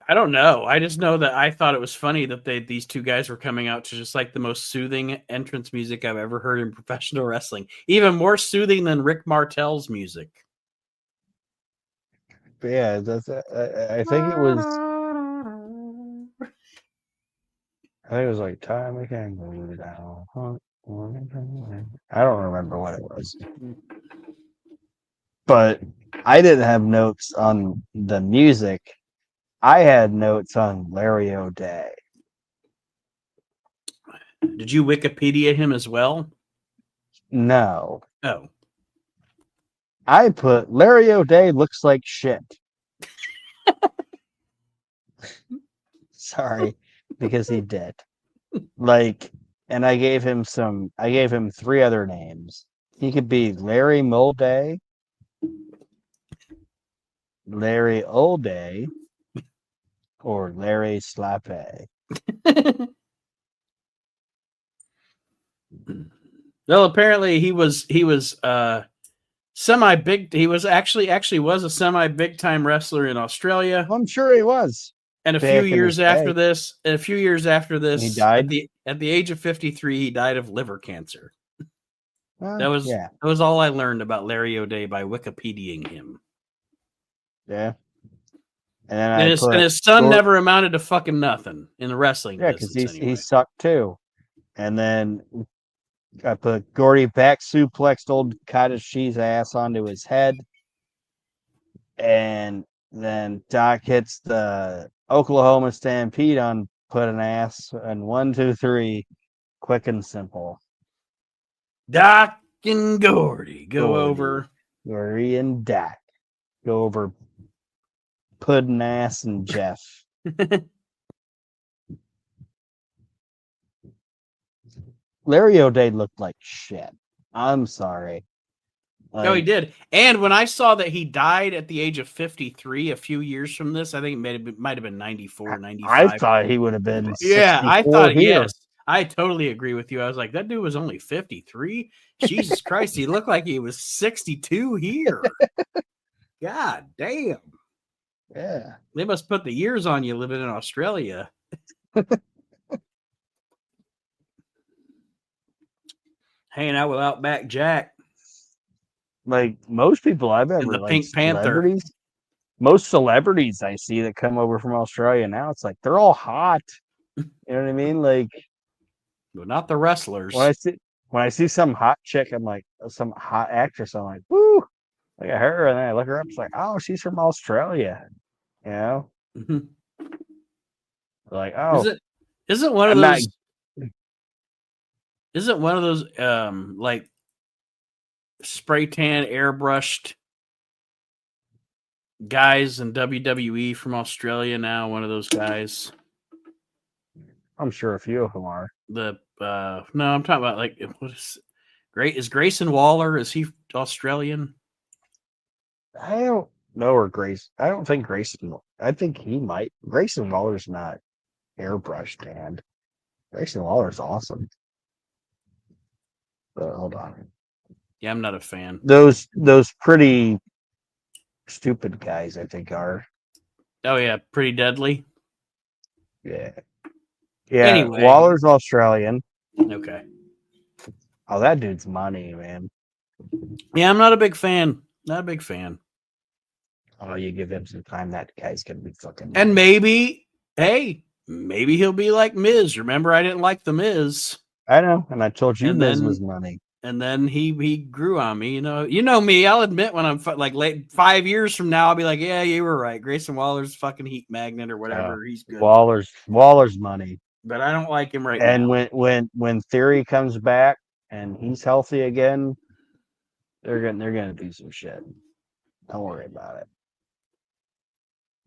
I don't know. I just know that I thought it was funny that these two guys were coming out to just like the most soothing entrance music I've ever heard in professional wrestling. Even more soothing than Rick Martel's music. But yeah, I think it was. I think it was like Time Again. I don't remember what it was, but I didn't have notes on the music. I had notes on Larry O'Day. Did you Wikipedia him as well? No. Oh. I put Larry O'Day looks like shit. Sorry, because he did. Like, and I gave him 3 other names. He could be Larry Mulday, Larry Olday, or Larry Slappe. Well, apparently he was semi big. He was actually was a semi big time wrestler in Australia. I'm sure he was. And a few Back in his years after day. this, He died? at the age of 53, he died of liver cancer. That Yeah. was all I learned about Larry O'Day by Wikipediaing him. Yeah. And then And his son never amounted to fucking nothing in the wrestling business. Yeah, because anyway. he sucked too. And then I put Gordy back suplexed old cottage cheese ass onto his head. And then Doc hits the Oklahoma Stampede on put an ass and 1, 2, 3, quick and simple. Doc and Gordy go over. Gordy and Doc go over Puddin' Ass and Jeff. Larry O'Day looked like shit. I'm sorry. No, he did. And when I saw that he died at the age of 53, a few years from this, I think it might have been 94, 95. I thought he would have been 64 yeah, I thought, here. Yes. I totally agree with you. I was like, that dude was only 53? Jesus Christ, he looked like he was 62 here. God damn. Yeah. They must put the years on you living in Australia. Hanging out with Outback Jack. Like most people I've ever, and the like Pink Panther. Most celebrities I see that come over from Australia now, it's like they're all hot. You know what I mean? Like, but not the wrestlers. When I see some hot chick, I'm like, some hot actress, I'm like, woo, look at her, and then I look her up, it's like, oh, she's from Australia. You know? Mm-hmm. Like, oh, isn't one of those isn't one of those like spray tan airbrushed guys in WWE from Australia now? One of those guys. I'm sure a few of them are. No, I'm talking about like what is Grayson Waller? Is he Australian? I don't know, or Grace. I don't think Grayson. I think he might. Grayson Waller's not airbrushed, man. Grayson Waller's awesome. But hold on. Yeah, I'm not a fan. Those pretty stupid guys, I think, are. Oh yeah, Pretty Deadly. Yeah. Yeah. Anyway. Waller's Australian. Okay. Oh, that dude's money, man. Yeah, I'm not a big fan. Not a big fan. Oh, you give him some time, that guy's gonna be fucking. And maybe he'll be like Miz. Remember, I didn't like the Miz. I know, and I told you Miz was money. And then he grew on me. You know me. I'll admit when I'm like late 5 years from now, I'll be like, yeah, you were right. Grayson Waller's fucking heat magnet or whatever. He's good. Waller's money. But I don't like him right now. And when Theory comes back and he's healthy again, they're gonna do some shit. Don't worry about it.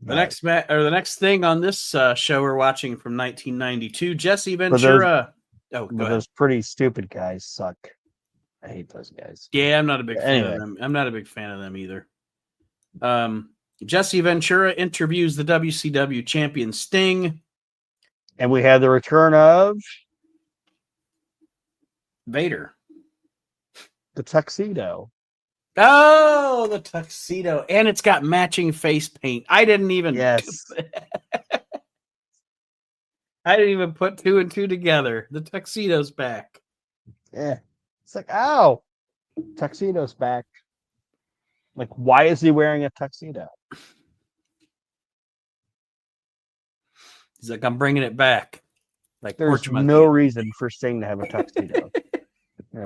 The next thing on this show we're watching from 1992, Jesse Ventura. Those pretty stupid guys suck. I hate those guys. Yeah, I'm not a big fan of them. I'm not a big fan of them either. Jesse Ventura interviews the WCW champion Sting. And we had the return of Vader. The tuxedo. Oh, the tuxedo. And it's got matching face paint. I didn't even put 2 and 2 together. The tuxedo's back. Yeah. It's like, ow, tuxedo's back. Like, why is he wearing a tuxedo? He's like, I'm bringing it back. Like, there's no reason for Sting to have a tuxedo.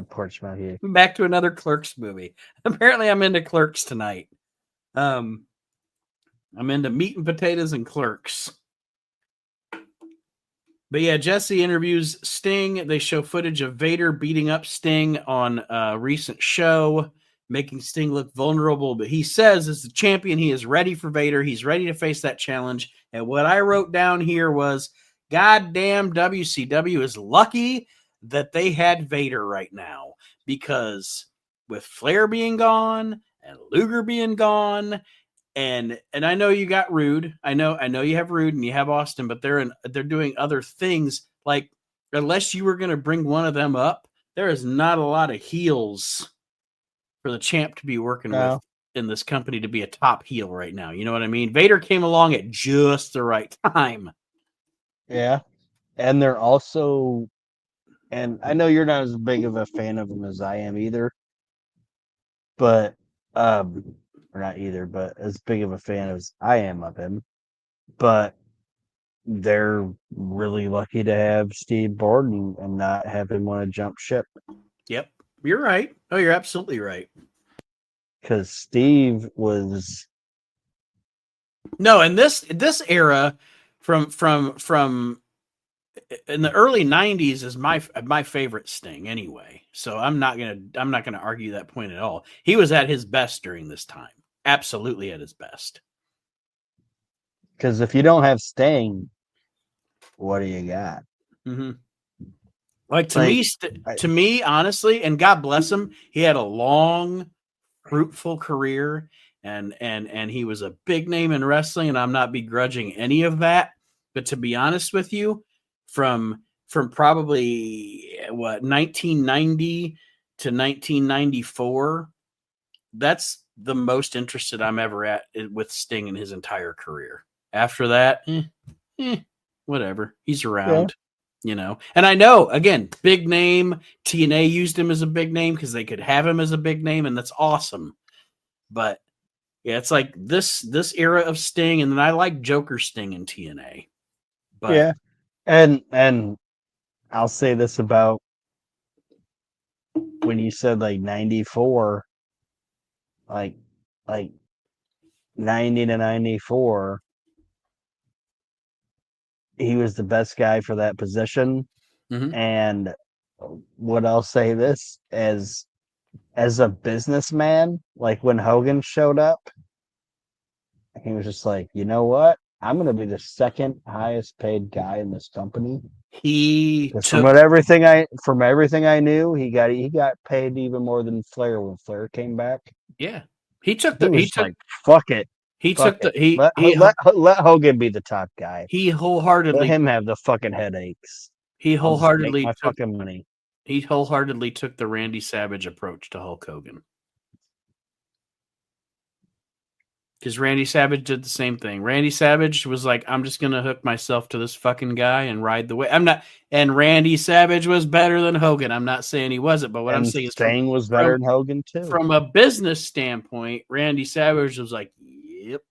Porch monkey. Back to another Clerks movie. Apparently, I'm into Clerks tonight. I'm into meat and potatoes and Clerks. But yeah, Jesse interviews Sting. They show footage of Vader beating up Sting on a recent show. making Sting look vulnerable. But he says, as the champion, he is ready for Vader. He's ready to face that challenge. And what I wrote down here was, goddamn, WCW is lucky that they had Vader right now, because with Flair being gone and Luger being gone, and I know you got Rude. I know you have Rude and you have Austin, but they're doing other things. Like, unless you were going to bring one of them up, there is not a lot of heels for the champ to be working with in this company to be a top heel right now. You know what I mean? Vader came along at just the right time. Yeah. And they're also, and I know you're not as big of a fan of them as I am either, but, or not either, but as big of a fan as I am of him, but they're really lucky to have Steve Borden and not have him want to jump ship. Yep. You're right. Oh, you're absolutely right. Because Steve was... No, and this era from in the early 90s is my favorite Sting anyway. So I'm not gonna argue that point at all. He was at his best during this time. Absolutely at his best. Because if you don't have Sting, what do you got? Mm-hmm. Like, to me, honestly, and God bless him, he had a long, fruitful career, and he was a big name in wrestling, and I'm not begrudging any of that. But to be honest with you, from probably 1990 to 1994, that's the most interested I'm ever at with Sting in his entire career. After that, whatever. He's around, you know. And I know, again, big name. TNA used him as a big name because they could have him as a big name, and that's awesome. But yeah, it's like this era of Sting, and then I like Joker Sting in TNA. But yeah, and I'll say this about when you said like 94, like 90 to 94, he was the best guy for that position. Mm-hmm. And what I'll say this, as a businessman, like when Hogan showed up, he was just like, you know what? I'm going to be the second highest paid guy in this company. From everything I knew, he got paid even more than Flair when Flair came back. Yeah, fuck it. Let Hogan be the top guy. He wholeheartedly let him have the fucking headaches. He wholeheartedly make my fucking money. He wholeheartedly took the Randy Savage approach to Hulk Hogan. Because Randy Savage did the same thing. Randy Savage was like, I'm just going to hook myself to this fucking guy and ride the wave. And Randy Savage was better than Hogan. I'm not saying he wasn't, but I'm saying is Sting was better than Hogan too. From a business standpoint, Randy Savage was like, yep,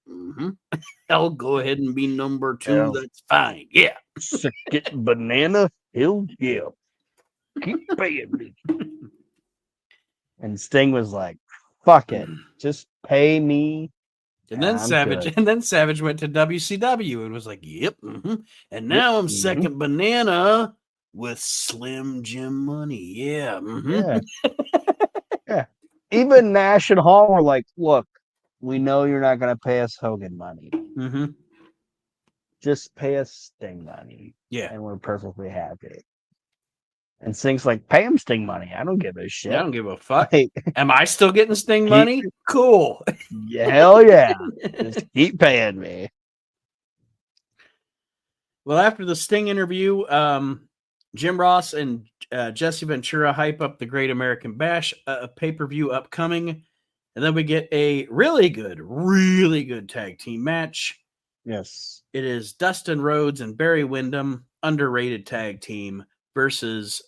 I'll go ahead and be number 2. That's fine. Yeah. Second banana, he'll give. Keep paying me. And Sting was like, fuck it. Just pay me. And then Savage went to WCW and was like, yep. And now I'm second banana with Slim Jim money. Yeah. Yeah. Even Nash and Hall were like, look, we know you're not going to pay us Hogan money. Just pay us Sting money. Yeah. And we're perfectly happy. And Sting's like, pay him Sting money. I don't give a shit. I don't give a fuck. Am I still getting Sting money? Cool. Hell yeah. Just keep paying me. Well, after the Sting interview, Jim Ross and Jesse Ventura hype up the Great American Bash pay-per-view upcoming. And then we get a really good tag team match. Yes. It is Dustin Rhodes and Barry Windham, underrated tag team, versus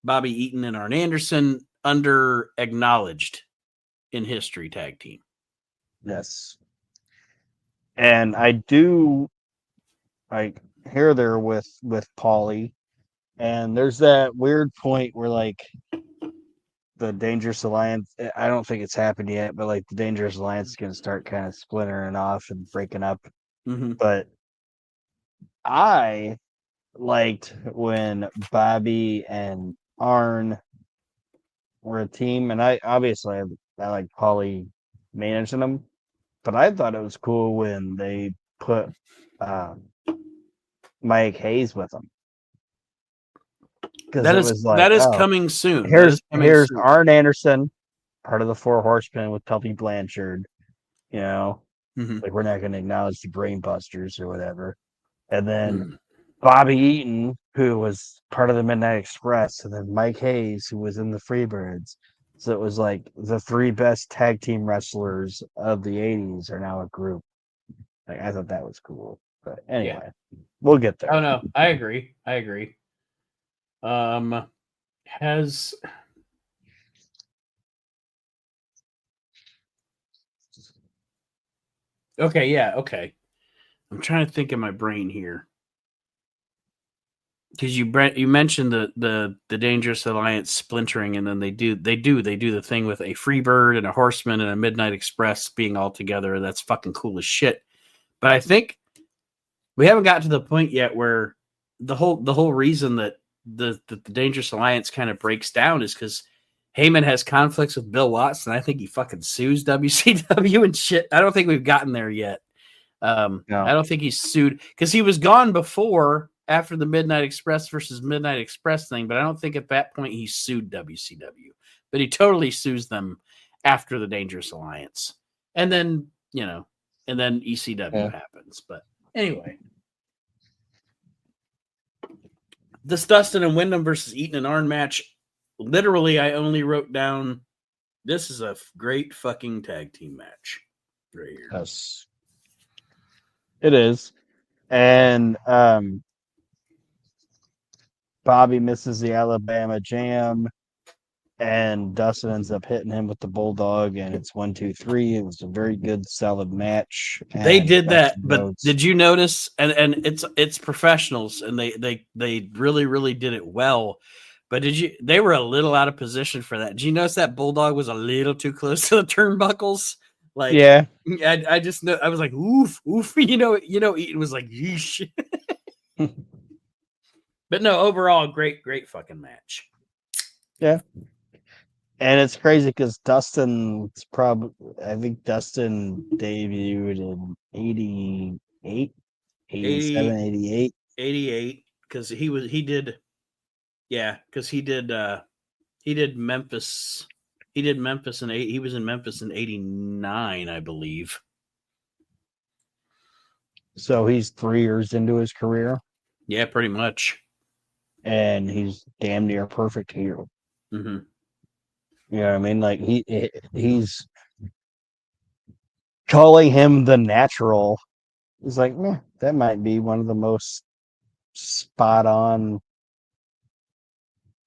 Bobby Eaton and Arn Anderson, under acknowledged in history tag team. Yes. And I do hear there with Paulie, and there's that weird point where like the Dangerous Alliance, I don't think it's happened yet, but like the Dangerous Alliance is going to start kind of splintering off and breaking up. But I liked when Bobby and Arn were a team, and I obviously I like Paulie managing them. But I thought it was cool when they put Mike Hayes with them because That it is was like, that is oh, coming soon. That is coming here's soon. Arn Anderson, part of the Four Horsemen with Tully Blanchard. You know, Mm-hmm. like we're not going to acknowledge the Brain Busters or whatever. And then Mm-hmm. Bobby Eaton, who was part of the Midnight Express, and then Mike Hayes, who was in the Freebirds. So it was like the three best tag team wrestlers of the '80s are now a group. Like I thought that was cool. But Yeah. anyway, we'll get Oh there. no, I agree. I agree. Um, has okay, yeah, okay. I'm trying to think in my brain here because you mentioned the Dangerous Alliance splintering, and then they do the thing with a Freebird and a Horseman and a Midnight Express being all together. That's fucking cool as shit. But I think we haven't got to the point yet where the whole reason that the Dangerous Alliance kind of breaks down is because Heyman has conflicts with Bill Watts, and I think he fucking sues WCW and shit. I don't think we've gotten there yet. I No. don't think he's sued because he was gone before after the Midnight Express versus Midnight Express thing, but I don't think at that point he sued WCW. But he totally sues them after the Dangerous Alliance, and then and then ECW Yeah. happens. But anyway, this Dustin and Wyndham versus Eaton and Arn match. Literally, I only wrote down this is a great fucking tag team match right here. Yes. It is. And Bobby misses the Alabama Jam, and Dustin ends up hitting him with the Bulldog, and it's 1, 2, 3. It was a very good, solid match. They And did that, Dustin but Rhodes. did you notice? And it's professionals, and they really did it well. But did you? They were a little out of position for that. Did you notice that Bulldog was a little too close to the turnbuckles? Like Yeah. I just know I was like oof oof. Eaton was like yeesh. But no, overall, great fucking match. Yeah. And it's crazy because Dustin's probably, I think Dustin debuted in 88, 87, 80, 88. 88, because he did Memphis. He did Memphis in eight. He was in Memphis in '89, I believe. So he's 3 years into his career, Yeah, pretty much. and he's damn near perfect here. Mm-hmm. You know what I mean? Like he's calling him the natural. He's like, meh, that might be one of the most spot on.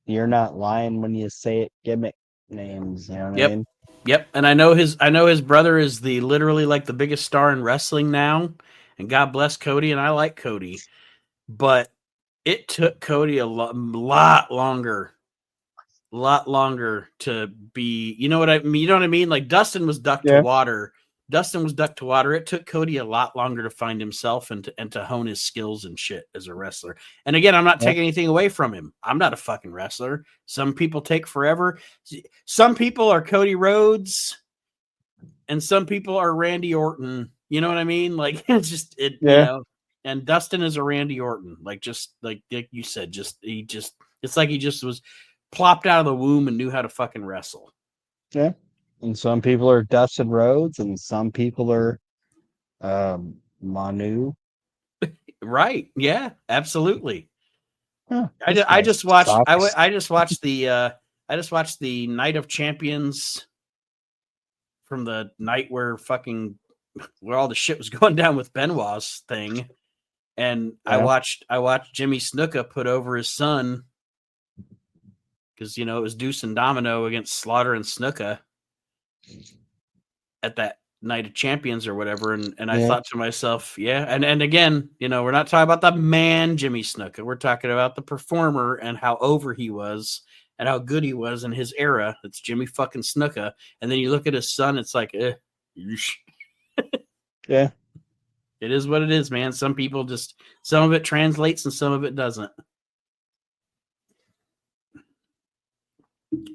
You're not lying when you say it. Gimmick names. You know what I Yep, mean? yep. And I know his brother is the literally like the biggest star in wrestling now. And God bless Cody, and I like Cody, but it took Cody a lot longer to be, you know what I mean? You know what I mean? Like Dustin was ducked to Yeah. water. Dustin was ducked to water. It took Cody a lot longer to find himself and to hone his skills and shit as a wrestler. And again, I'm not Yeah. taking anything away from him. I'm not a fucking wrestler. Some people take forever. Some people are Cody Rhodes and some people are Randy Orton. You know what I mean? Like it's just Yeah. and Dustin is a Randy Orton. Like just like you said, it's like he just was plopped out of the womb and knew how to fucking wrestle. Yeah. And some people are Dustin Rhodes, and some people are Manu. Right? Yeah, absolutely. Huh, this I guy's just watched sucks. I just watched the Night of Champions from the night where all the shit was going down with Benoit's thing, and Yeah. I watched Jimmy Snuka put over his son because it was Deuce and Domino against Slaughter and Snuka at that Night of Champions or whatever, and I Yeah. thought to myself, yeah, and again, we're not talking about the man Jimmy Snuka, we're talking about the performer and how over he was and how good he was in his era. It's Jimmy fucking Snuka, and then you look at his son, it's like, yeesh. Yeah. It is what it is, man. Some of it translates and some of it doesn't.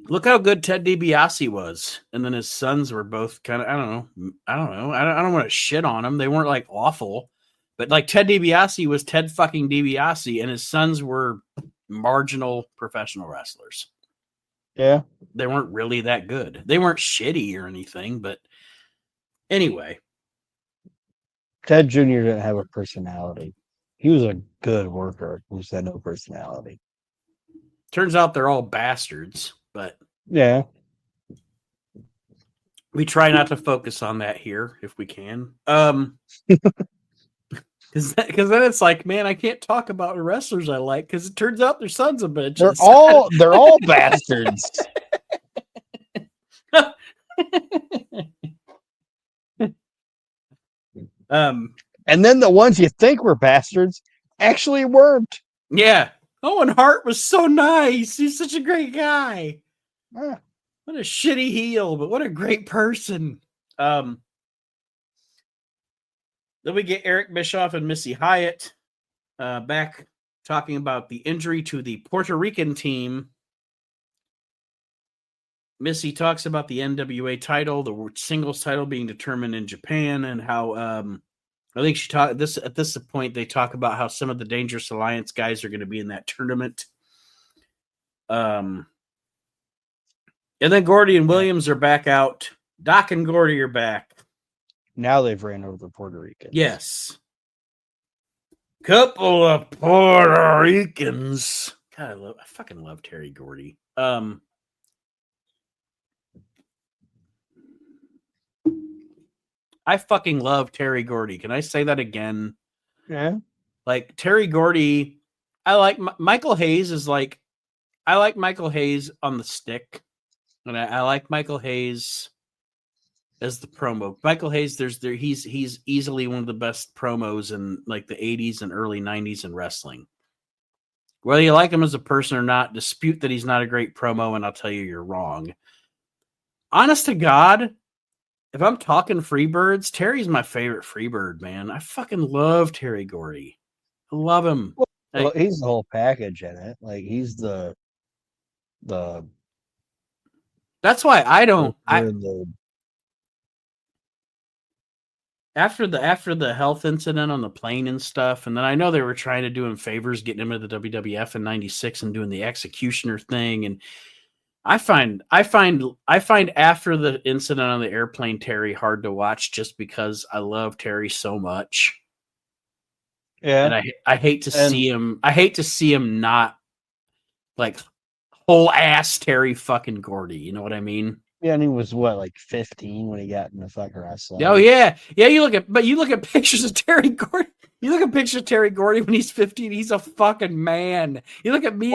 Look how good Ted DiBiase was, and then his sons were both kind of I don't know. I don't want to shit on them. They weren't like awful, but like Ted DiBiase was Ted fucking DiBiase, and his sons were marginal professional wrestlers. Yeah, They weren't really that good. They weren't shitty or anything, but anyway. Ted Jr. didn't have a personality. He was a good worker who just had no personality. Turns out they're all bastards, but Yeah. we try not to focus on that here if we can. Because then it's like, man, I can't talk about the wrestlers I like because it turns out they're sons of bitches. They're all bastards. And then the ones you think were bastards actually weren't. Yeah. Owen Hart was so nice. He's such a great guy. Yeah. What a shitty heel, but what a great person. Then we get Eric Bischoff and Missy Hyatt back talking about the injury to the Puerto Rican team. Missy talks about the NWA title, the singles title being determined in Japan, and how I think she talked this at this point. They talk about how some of the Dangerous Alliance guys are going to be in that tournament. And then Gordy and Williams are back out. Doc and Gordy are back. Now they've ran over the Puerto Ricans. Yes. Couple of Puerto Ricans. God, I fucking love Terry Gordy. I fucking love Terry Gordy. Can I say that again? Yeah. Like Terry Gordy, I like Michael Hayes is like, I like Michael Hayes on the stick. And I like Michael Hayes as the promo. Michael Hayes, he's easily one of the best promos in like the 80s and early 90s in wrestling. Whether you like him as a person or not, dispute that he's not a great promo, and I'll tell you you're wrong. Honest to God, if I'm talking Freebirds, Terry's my favorite Freebird, man. I fucking love Terry Gordy. I love him. Well, he's the whole package in it. Like he's the That's why I don't. After the health incident on the plane and stuff, and then I know they were trying to do him favors, getting him to the WWF in '96 and doing the Executioner thing, and I find after the incident on the airplane Terry hard to watch just because I love Terry so much. Yeah, and I hate to see him. I hate to see him not like whole ass Terry fucking Gordy. You know what I mean? Yeah, and he was what, like 15 when he got into fucking wrestling. Oh yeah. You look at pictures of Terry Gordy. You look at pictures of Terry Gordy when he's 15. He's a fucking man. You look at me.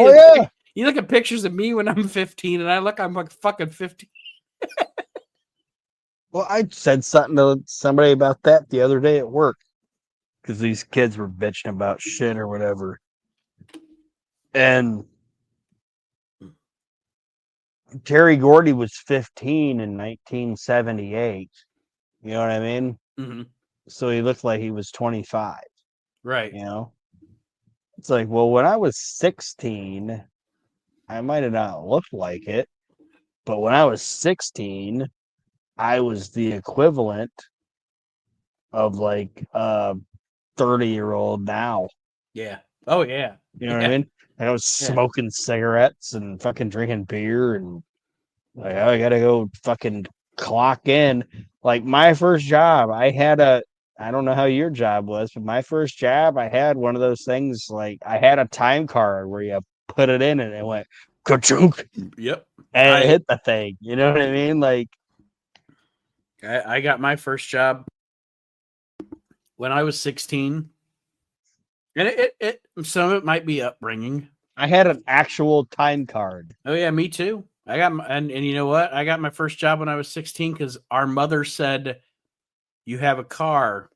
You look at pictures of me when I'm 15, and I'm like fucking 15. Well, I said something to somebody about that the other day at work because these kids were bitching about shit or whatever, and Terry Gordy was 15 in 1978. You know what I mean? Mm-hmm. So he looked like he was 25. Right. You know? It's like, well, when I was 16, I might have not looked like it. But when I was 16, I was the equivalent of like a 30-year-old now. Yeah. Oh, yeah. You know what I mean? I was smoking cigarettes and fucking drinking beer and like, I gotta go fucking clock in. Like my first job, I don't know how your job was, but my first job, I had one of those things, like I had a time card where you put it in and it went ka-chunk. Yep. And it hit the thing. You know what I mean? Like I got my first job when I was 16. And it some of it might be upbringing. I had an actual time card. Oh yeah, me too. And you know what? I got my first job when I was 16 because our mother said, you have a car,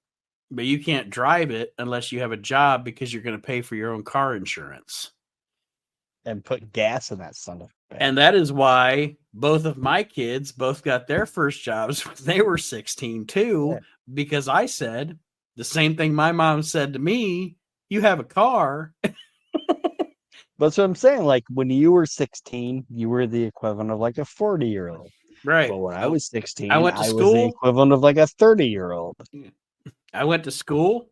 but you can't drive it unless you have a job because you're going to pay for your own car insurance. And put gas in that son of a bitch. And that is why both of my kids both got their first jobs when they were 16 too, because I said the same thing my mom said to me, you have a car. That's what I'm saying. Like when you were 16, you were the equivalent of like a 40-year-old. Right. But when I was I 16, went to I was the school. equivalent of like a 30-year-old. I went to school,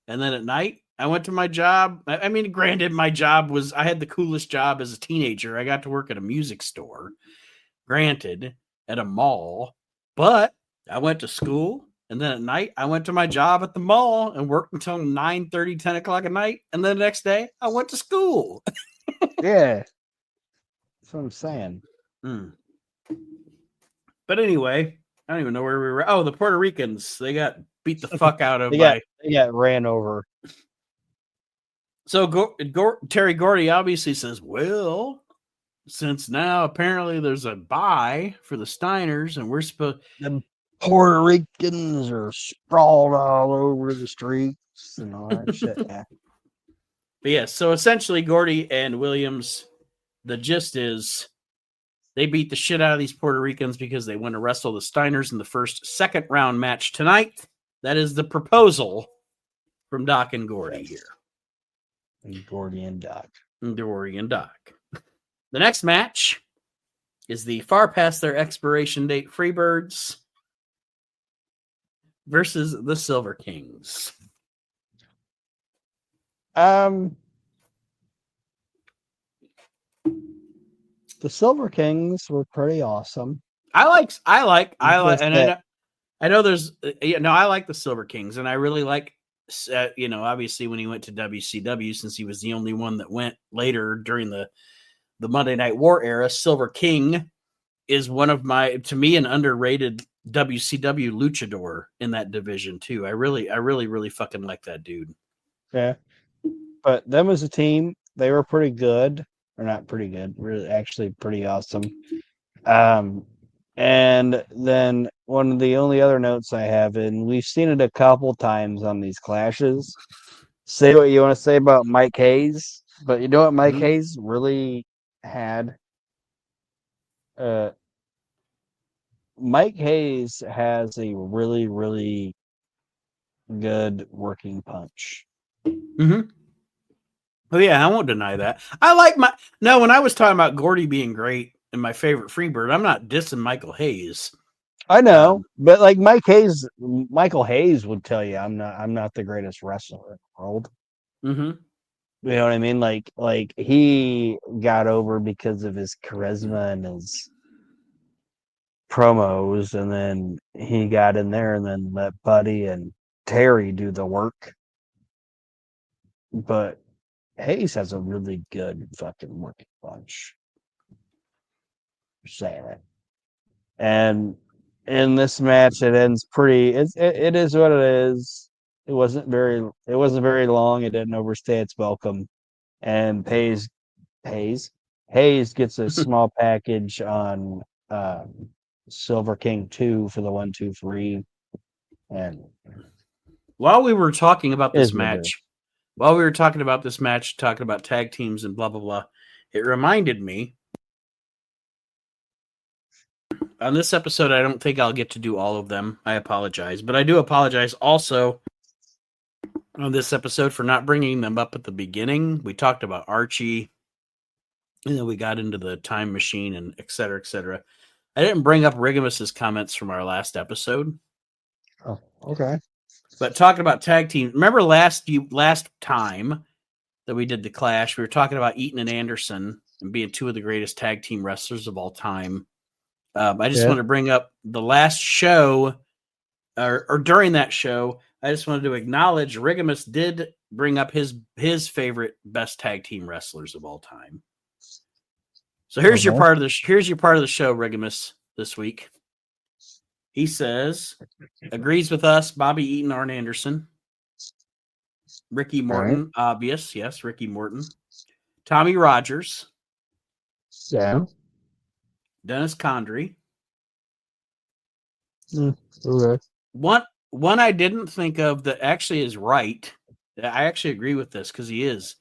and then at night I went to my job. I mean, granted, my job was I had the coolest job as a teenager. I got to work at a music store, granted, at a mall, but I went to school. And then at night, I went to my job at the mall and worked until 9:30, 10 o'clock at night. And then the next day, I went to school. Yeah. That's what I'm saying. Mm. But anyway, I don't even know where we were. Oh, the Puerto Ricans. They got beat the fuck out of by. They got ran over. So Terry Gordy obviously says, well, since now apparently there's a bye for the Steiners and we're supposed. The Puerto Ricans are sprawled all over the streets and all that shit. Yeah. But yeah, so essentially Gordy and Williams, the gist is they beat the shit out of these Puerto Ricans because they went to wrestle the Steiners in the second round match tonight. That is the proposal from Doc and Gordy here. And Gordy and Doc. Gordy and Doc. The next match is the far past their expiration date Freebirds versus the Silver Kings. The Silver Kings were pretty awesome. I like, and I know there's, I like the Silver Kings, and I really like, obviously when he went to WCW, since he was the only one that went later during the Monday Night War era, Silver King is one of to me, an underrated WCW luchador in that division too. I really fucking like that dude. Yeah. But them as a team, they were pretty good. Or not pretty good, really actually pretty awesome. And then one of the only other notes I have, and we've seen it a couple times on these clashes. Say what you want to say about Mike Hayes, but you know what Mike Hayes really had? Mike Hayes has a really, really good working punch. Mm-hmm. Oh yeah, I won't deny that. I like when I was talking about Gordy being great and my favorite Freebird, I'm not dissing Michael Hayes. I know, but like Michael Hayes would tell you, I'm not the greatest wrestler in the world. Mm-hmm. You know what I mean? Like he got over because of his charisma and his promos, and then he got in there and then let Buddy and Terry do the work. But Hayes has a really good fucking working punch. Saying it. And in this match, it ends pretty. It is what it is. It wasn't very long. It didn't overstay its welcome. And Hayes gets a small package on Silver King 2 for the 1, 2, 3. And while we were talking about this match, talking about tag teams and blah blah blah, it reminded me. On this episode, I don't think I'll get to do all of them. I apologize. But I do apologize also on this episode for not bringing them up at the beginning. We talked about Archie, and then we got into the time machine and et cetera, et cetera. I didn't bring up Rigamus's comments from our last episode. Oh, okay. But talking about tag teams, remember last time that we did the Clash, we were talking about Eaton and Anderson and being two of the greatest tag team wrestlers of all time. I just want to bring up the last show, or during that show, I just wanted to acknowledge Rigamus did bring up his favorite best tag team wrestlers of all time. So here's your part of the show, Rigamus, this week. He says, agrees with us, Bobby Eaton, Arn Anderson, Ricky Morton, right. Obvious, yes, Ricky Morton, Tommy Rogers, yeah, Dennis Condrey. Okay. One I didn't think of that actually is right. I actually agree with this because he is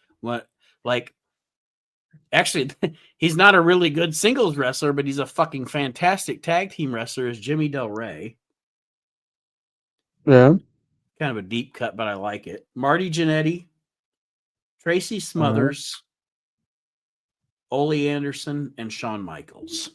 actually he's not a really good singles wrestler, but he's a fucking fantastic tag team wrestler. Is Jimmy Del Rey? Yeah, kind of a deep cut, but I like it. Marty Jannetty, Tracy Smothers, Ole Anderson, and Shawn Michaels.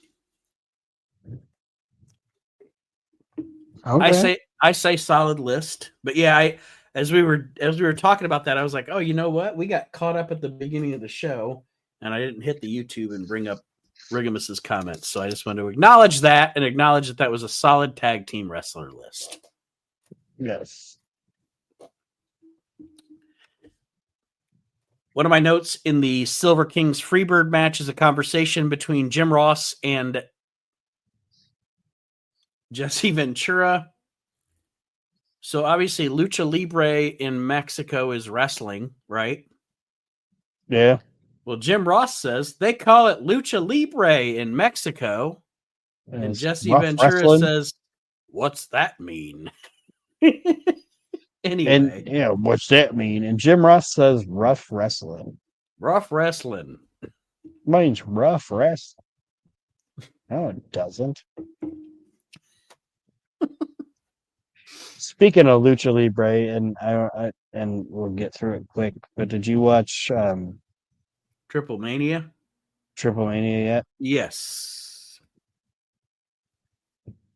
Okay. I say solid list, but yeah, as we were talking about that, I was like, oh, you know what? We got caught up at the beginning of the show, and I didn't hit the YouTube and bring up Rigamus's comments, so I just wanted to acknowledge that and acknowledge that was a solid tag team wrestler list. Yes. One of my notes in the Silver Kings Freebird match is a conversation between Jim Ross and Jesse Ventura. So obviously Lucha Libre in Mexico is wrestling, right? Yeah. Well, Jim Ross says they call it Lucha Libre in Mexico. And Jesse Ventura wrestling. says, what's that mean? And Anyway. what's that mean? And Jim Ross says rough wrestling. Rough wrestling. Means rough wrestling. No, it doesn't. Speaking of Lucha Libre, and and we'll get through it quick. But did you watch Triple Mania? Triple Mania yet? Yes.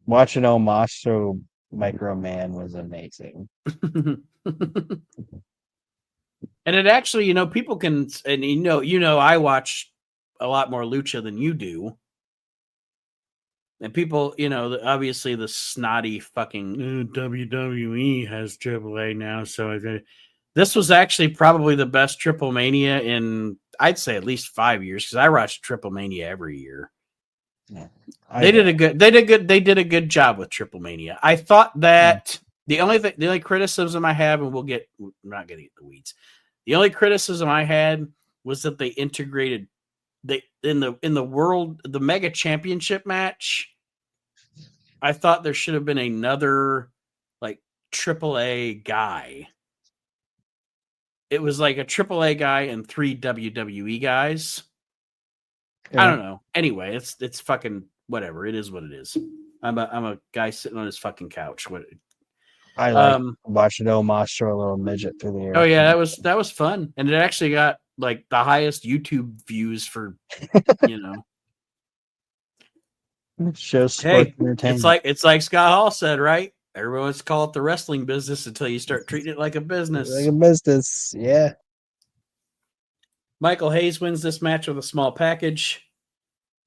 Watching El Maestro Micro Man was amazing. And it actually, people can, and I watch a lot more lucha than you do. And people, obviously the snotty fucking WWE has AAA now. So this was actually probably the best Triple Mania in, I'd say, at least 5 years, because I watch Triple Mania every year. Yeah, they did a good job with Triple Mania. I thought that the only criticism I have, and we're not getting into the weeds. The only criticism I had was that they integrated in the Mega Championship match. I thought there should have been another like AAA guy. It was like a AAA guy and 3 WWE guys. Yeah. I don't know. Anyway, it's fucking whatever. It is what it is. I'm a guy sitting on his fucking couch. I like watching El Maestro, a little midget through the air. Oh yeah, that was fun, and it actually got like the highest YouTube views for Shows sports entertainment. It's like Scott Hall said, right? Everyone wants to call it the wrestling business until you start treating it like a business. Like a business, yeah. Michael Hayes wins this match with a small package.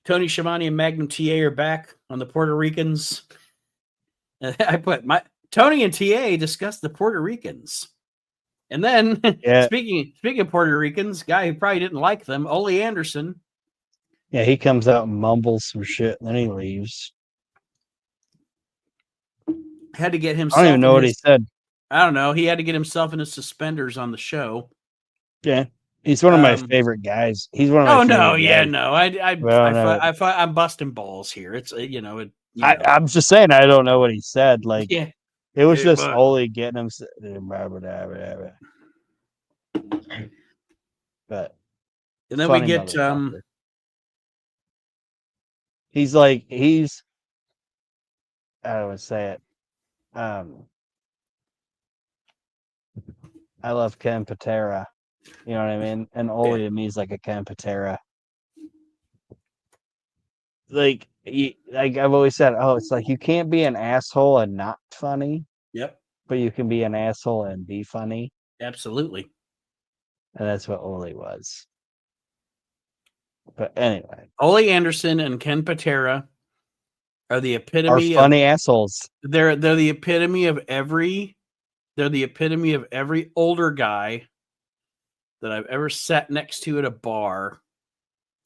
Tony Schiavone and Magnum TA are back on the Puerto Ricans. I put Tony and TA discuss the Puerto Ricans. And then, speaking of Puerto Ricans, guy who probably didn't like them, Ole Anderson. Yeah, he comes out and mumbles some shit, and then he leaves. Had to get himself. I don't even know what he said. I don't know. He had to get himself in his suspenders on the show. Yeah, he's one of my favorite guys. He's one of my. I'm busting balls here. It's I'm just saying I don't know what he said. Like, yeah, it was just Ole getting him. But and then we get I would say it. I love Ken Patera. You know what I mean? And Ole to me is like a Ken Patera. Like I've always said, it's like you can't be an asshole and not funny. Yep. But you can be an asshole and be funny. Absolutely. And that's what Ole was. But anyway. Ole Anderson and Ken Patera are the epitome of funny assholes. They're the epitome of every older guy that I've ever sat next to at a bar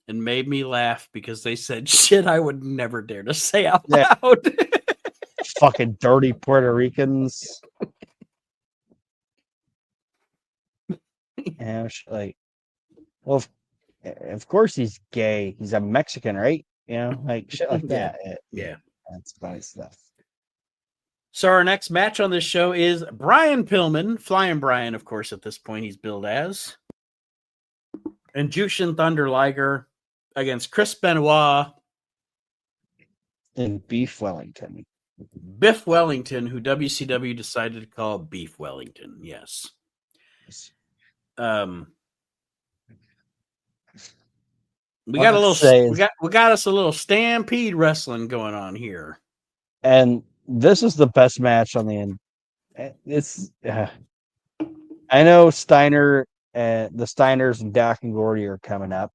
and made me laugh because they said shit I would never dare to say out loud. Fucking dirty Puerto Ricans. And like, well, of course he's gay. He's a Mexican, right? Like shit like that. Yeah. That's funny stuff. So our next match on this show is Brian Pillman, Flying Brian, of course, at this point he's billed as, and Jushin Thunder Liger against Chris Benoit and Beef Wellington. Biff Wellington, who WCW decided to call Beef Wellington. Yes. We All I got a have to little say is, we got us a little stampede wrestling going on here. and this is the best match on the end. It's I know Steiner and the Steiners and Doc and Gordy are coming up,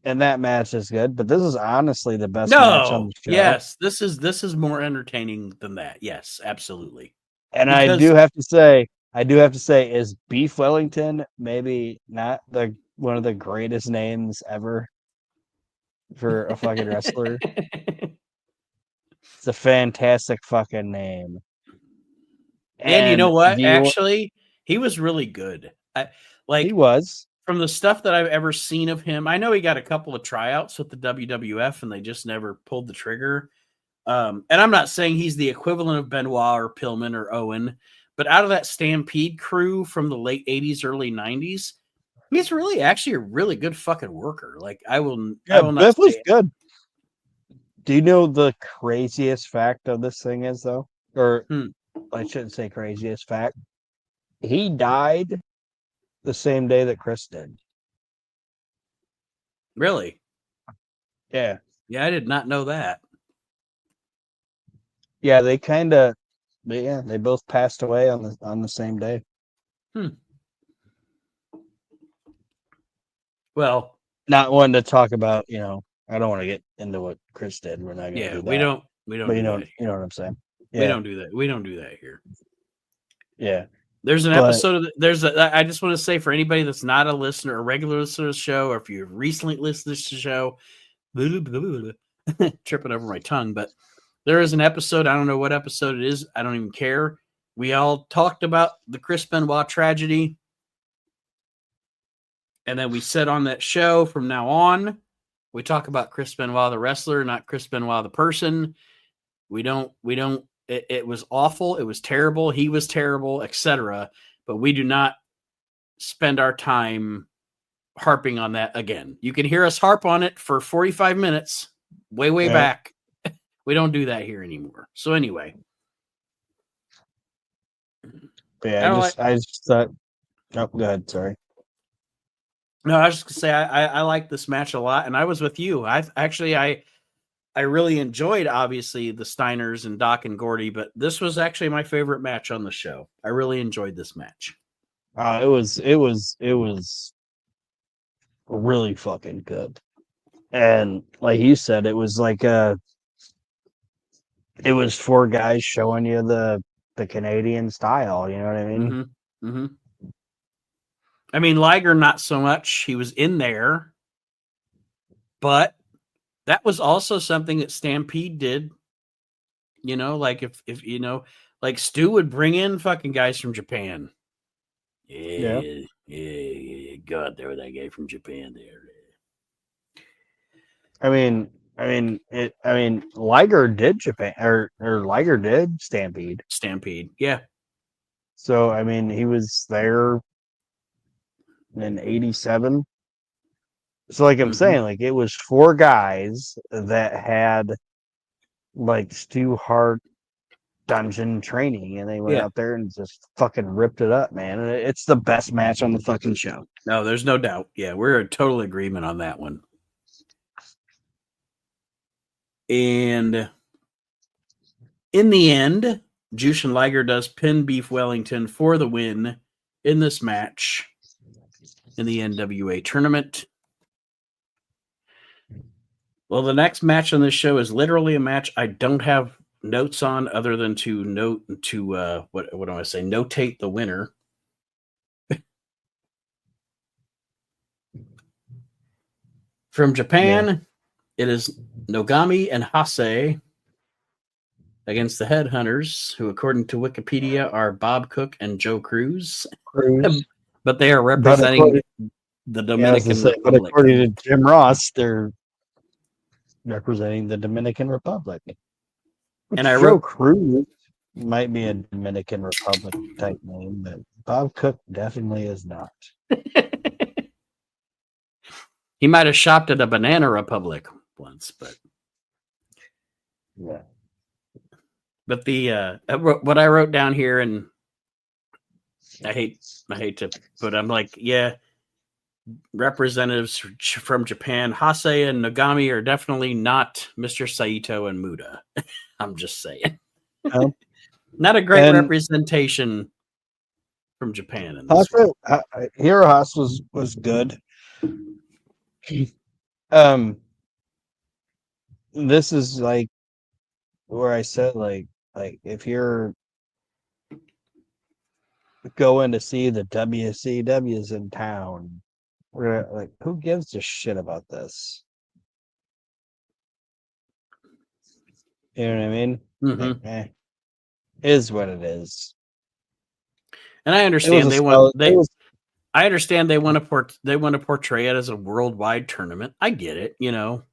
and that match is good. But this is honestly the best match on No, the show. yes, this is more entertaining than that. Yes, absolutely. And Because I do have to say, is Beef Wellington maybe not the one of the greatest names ever for a fucking wrestler? It's a fantastic fucking name. and you And know what? do you? Actually, he was really good. He Like was. from the stuff that I've ever seen of him. I know he got a couple of tryouts with the WWF, and they just never pulled the trigger. And I'm not saying he's the equivalent of Benoit or Pillman or Owen, but out of that Stampede crew from the late '80s, early '90s, he's really actually a really good fucking worker. Like I will Yeah, not Biff was say good. Do you know the craziest fact of this thing is though? Or Hmm. I shouldn't say craziest fact. He died the same day that Chris did. Really. Yeah. Yeah, I did not know that. Yeah, they kinda they both passed away on the same day. Hmm. Well, Not one to talk about, I don't want to get into what Chris did. We're not gonna yeah, do that. we don't But do that you here. know what I'm saying. We Yeah. don't do that. We don't do that here. Yeah. There's an But episode of I just want to say for anybody that's not a listener, a regular listener to the show, or if you've recently listened to the show, tripping over my tongue, but there is an episode. I don't know what episode it is. I don't even care. We all talked about the Chris Benoit tragedy. And then we said on that show from now on, we talk about Chris Benoit, the wrestler, not Chris Benoit, the person. It was awful. It was terrible. He was terrible, etc. But we do not spend our time harping on that again. You can hear us harp on it for 45 minutes way yeah, back. We don't do that here anymore. So anyway, yeah, I don't like. I just thought. Oh, go ahead. Sorry. No, I was just gonna say I like this match a lot, and I was with you. I really enjoyed obviously the Steiners and Doc and Gordy, but this was actually my favorite match on the show. I really enjoyed this match. It was really fucking good. And like you said, it was four guys showing you the Canadian style. You know what I mean? Mm-hmm. Mm-hmm. I mean, Liger not so much. He was in there, but that was also something that Stampede did. Like if like Stu would bring in fucking guys from Japan. Yeah. Yeah. Go out there with that guy from Japan there. Liger did Japan or Liger did Stampede. Stampede. Yeah. So he was there in '87. So like I'm Mm-hmm. saying, like it was four guys that had like Stu Hart dungeon training, and they went Yeah. out there and just fucking ripped it up, man. And it's the best match on the fucking show. No, there's no doubt. Yeah, we're in total agreement on that one. And in the end, Jushin Liger does pin Beef Wellington for the win in this match in the NWA tournament. Well, the next match on this show is literally a match I don't have notes on other than to what do I say? Notate the winner. From Japan, It is Nogami and Hase against the Headhunters, who, according to Wikipedia, are Bob Cook and Joe Cruz. But they are representing the Dominican But Republic. according to Jim Ross, they're representing the Dominican Republic. And Joe Cruz might be a Dominican Republic type name, but Bob Cook definitely is not. He might have shopped at a Banana Republic once, but yeah. But the what I wrote down here, and I hate to, but I'm like, yeah, representatives from Japan. Hase and Nagami are definitely not Mr. Saito and Muda. I'm just saying. No. Not a great representation from Japan in this one. Hirohasa was good. This is like where I said like if you're going to see the WCWs in town, we're gonna, like, who gives a shit about this? You know what I mean? Mm-hmm. Like, is what it is. And I understand I understand they want to portray it as a worldwide tournament. I get it,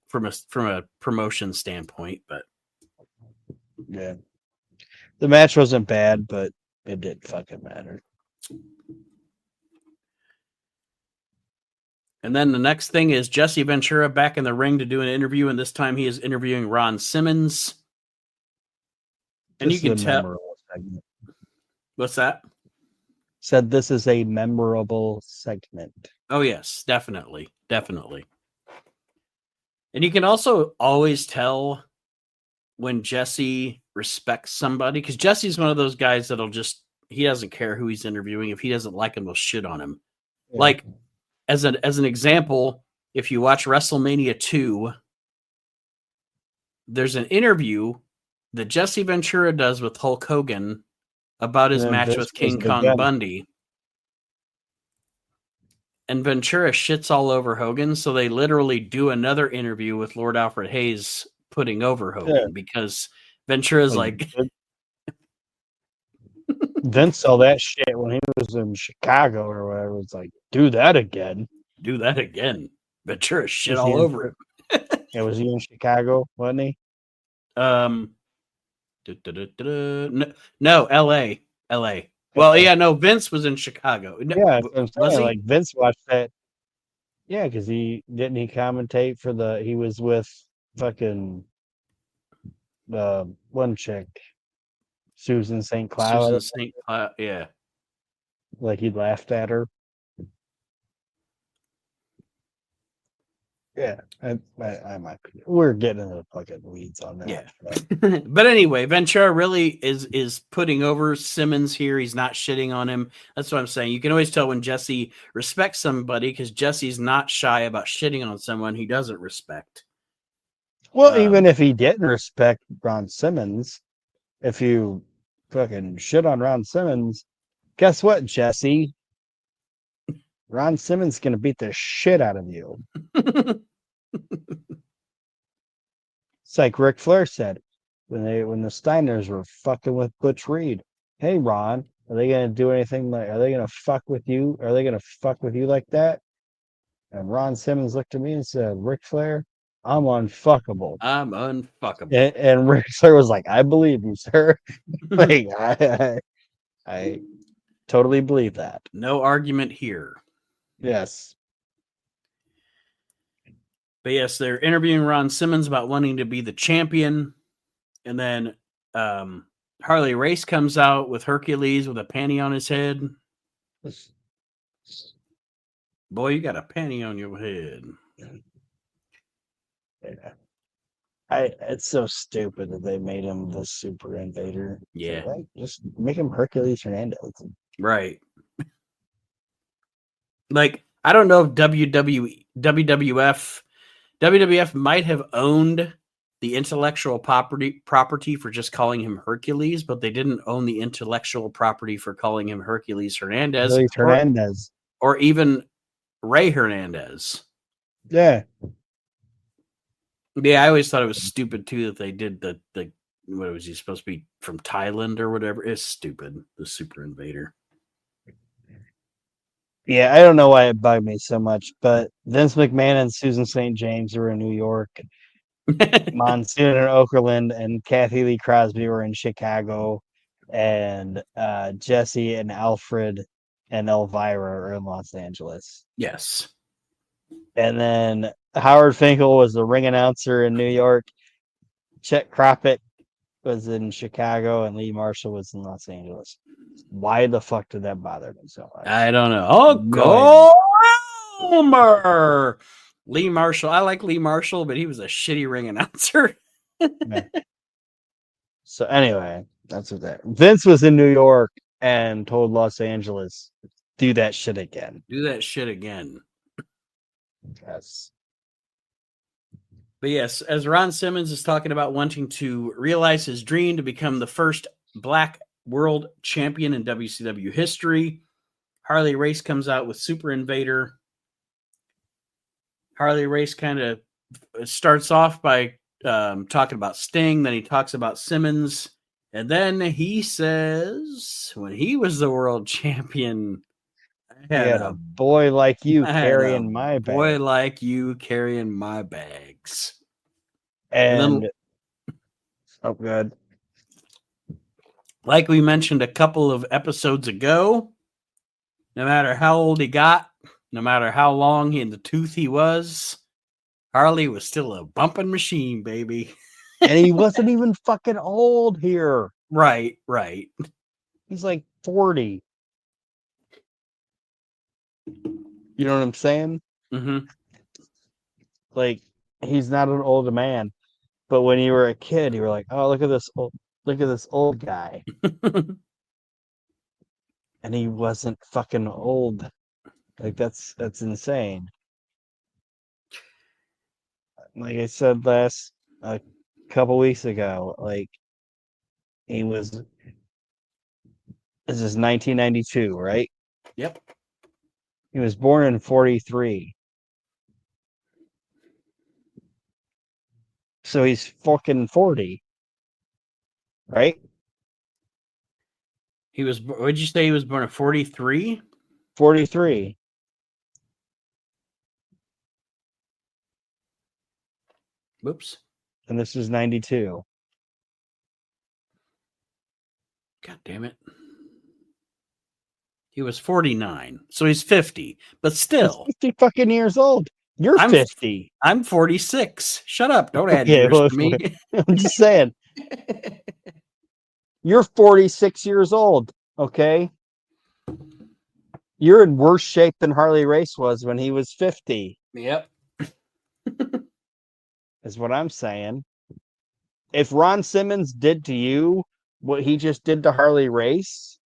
from a promotion standpoint, but yeah, the match wasn't bad, but it didn't fucking matter. And then the next thing is Jesse Ventura back in the ring to do an interview, and this time he is interviewing Ron Simmons. And you can tell. What's that? Said this is a memorable segment. Oh yes, definitely. And you can also always tell when Jesse respects somebody, because Jesse's one of those guys he doesn't care who he's interviewing. If he doesn't like him, he'll shit on him. Yeah. Like as an example, if you watch WrestleMania 2, there's an interview that Jesse Ventura does with Hulk Hogan about his match with King Kong Bundy. And Ventura shits all over Hogan, so they literally do another interview with Lord Alfred Hayes putting over Hogan because Ventura's like Vince saw that shit when he was in Chicago or whatever. It's like, do that again. Ventura shit all over him. Yeah, was he in Chicago, wasn't he? No, LA. Well, yeah, no, Vince was in Chicago. Yeah, I'm saying, like Vince watched that. Yeah, because he commentate for he was with fucking one chick, Susan St. Cloud. Yeah. Like he laughed at her. Yeah, I might be. We're getting into the fucking weeds on that. Yeah. But anyway, Ventura really is putting over Simmons here. He's not shitting on him. That's what I'm saying. You can always tell when Jesse respects somebody because Jesse's not shy about shitting on someone he doesn't respect. Well, even if he didn't respect Ron Simmons, if you fucking shit on Ron Simmons, guess what, Jesse? Ron Simmons is going to beat the shit out of you. It's like Ric Flair said when the Steiners were fucking with Butch Reed. Hey, Ron, are they going to do anything are they going to fuck with you? Are they going to fuck with you like that? And Ron Simmons looked at me and said, Ric Flair, I'm unfuckable. And Ric Flair was like, I believe you, sir. Like, I totally believe that. No argument here. Yes. But yes, they're interviewing Ron Simmons about wanting to be the champion. And then Harley Race comes out with Hercules with a panty on his head. Boy, you got a panty on your head. Yeah. It's so stupid that they made him the super invader. Yeah. So, like, just make him Hercules Hernandez. Right. Like, I don't know if WWF might have owned the intellectual property for just calling him Hercules, but they didn't own the intellectual property for calling him Hercules Hernandez. Or even Ray Hernandez. Yeah. Yeah, I always thought it was stupid too that they did the what was he supposed to be from Thailand or whatever? It's stupid. The Super Invader. Yeah, I don't know why it bugged me so much, but Vince McMahon and Susan St. James were in New York. Monsoon and Okerlund and Kathy Lee Crosby were in Chicago, and Jesse and Alfred and Elvira are in Los Angeles. Yes. And then Howard Finkel was the ring announcer in New York. Chet Croppett was in Chicago, and Lee Marshall was in Los Angeles. Why the fuck did that bother me so much? I don't know. Oh, go Homer. Lee Marshall. I like Lee Marshall, but he was a shitty ring announcer. Yeah. So anyway, that's what that. Vince was in New York and told Los Angeles, do that shit again. Do that shit again. Yes. But yes, as Ron Simmons is talking about wanting to realize his dream to become the first black world champion in WCW history, Harley Race comes out with Super Invader. Harley Race kind of starts off by talking about Sting, then he talks about Simmons, and then he says, when he was the world champion, I had a boy like you carrying my boy bag. like you carrying my bags. And then, oh, good. like we mentioned a couple of episodes ago, no matter how old he got, no matter how long in the tooth he was, Harley was still a bumping machine, baby. And he wasn't even fucking old here. Right. He's like 40. You know what I'm saying? Mm-hmm. Like, he's not an old man. But when you were a kid, you were like, oh, look at this old guy. And he wasn't fucking old. Like, that's insane. Like I said a couple weeks ago, like, this is 1992, right? Yep. He was born in 43. So he's fucking 40, right? What'd you say he was born in 43? 43. Whoops. And this was 92. God damn it. He was 49. So he's 50. But still. He's 50 fucking years old. You're 50. I'm 46. Shut up. Don't add Okay, years well, to me. I'm just saying. You're 46 years old, okay? You're in worse shape than Harley Race was when he was 50. Yep. Is what I'm saying. If Ron Simmons did to you what he just did to Harley Race,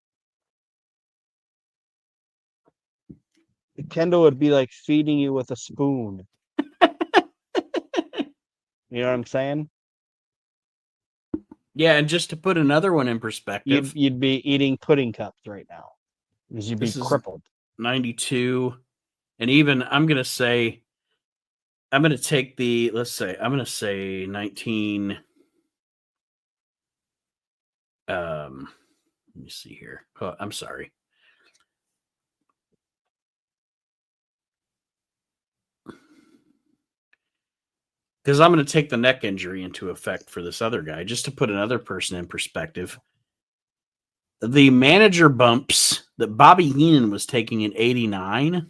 Kendall would be like feeding you with a spoon. You know what I'm saying? Yeah, and just to put another one in perspective, You'd be eating pudding cups right now because you'd be crippled. 92, and even I'm going to take I'm going to say 19. Let me see here. Oh, I'm sorry. Because I'm going to take the neck injury into effect for this other guy, just to put another person in perspective. The manager bumps that Bobby Heenan was taking in 89.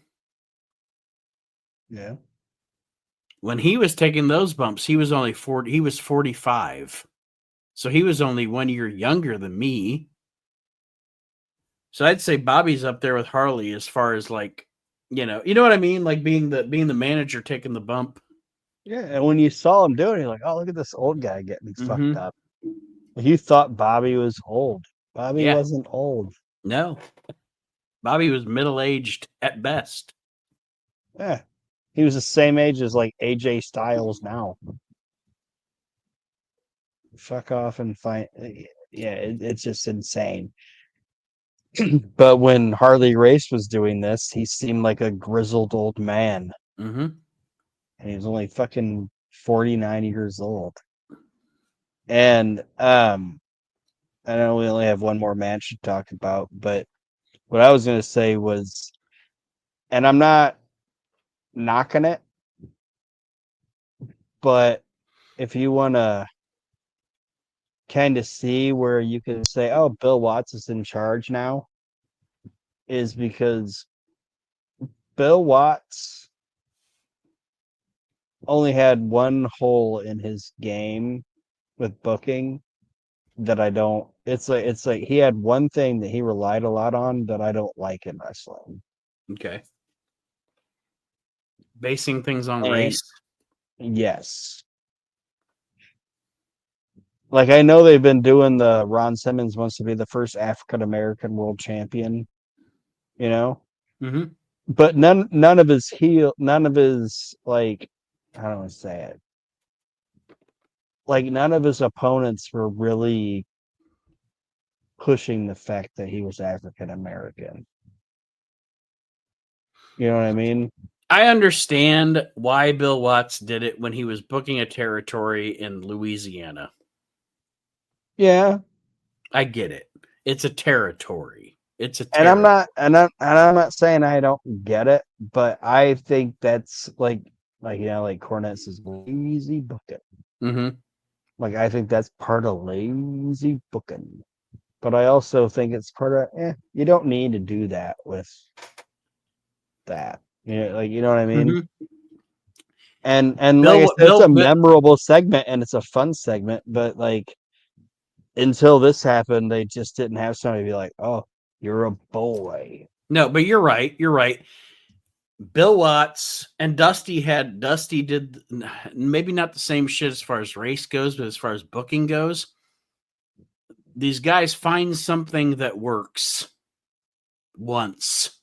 Yeah. When he was taking those bumps, he was only 40. He was 45. So he was only 1 year younger than me. So I'd say Bobby's up there with Harley as far as like, you know what I mean? Like being the manager taking the bump. Yeah, and when you saw him do it, you're like, oh, look at this old guy getting Mm-hmm. fucked up. You thought Bobby was old. Bobby wasn't old. No. Bobby was middle-aged at best. Yeah. He was the same age as like AJ Styles now. Fuck off and find. Yeah, it's just insane. But when Harley Race was doing this, he seemed like a grizzled old man. Mm-hmm. And he was only fucking 49 years old. And I know we only have one more match to talk about, but what I was going to say was, and I'm not knocking it, but if you want to kind of see where you can say, oh, Bill Watts is in charge now, is because Bill Watts only had one hole in his game with booking that I don't. It's like he had one thing that he relied a lot on that I don't like in wrestling. Okay. Basing things on And race. yes. Like, I know they've been doing the Ron Simmons wants to be the first African American world champion, you know? Mm-hmm. But none of his like, how do I say it? Like, none of his opponents were really pushing the fact that he was African American. You know what I mean? I understand why Bill Watts did it when he was booking a territory in Louisiana. Yeah. I get it. It's a territory. It's a And territory. I'm not saying I don't get it, but I think that's like like Cornette says, lazy booking. Mm-hmm. Like, I think that's part of lazy booking. But I also think it's part of you don't need to do that with that. You know what I mean? Mm-hmm. And like I Bill, said, it's a Bill, Bill, memorable segment and it's a fun segment, but like until this happened, they just didn't have somebody be like, "Oh, you're a boy." no, but you're right. You're right. Bill Watts and Dusty did maybe not the same shit as far as race goes, but as far as booking goes, these guys find something that works once,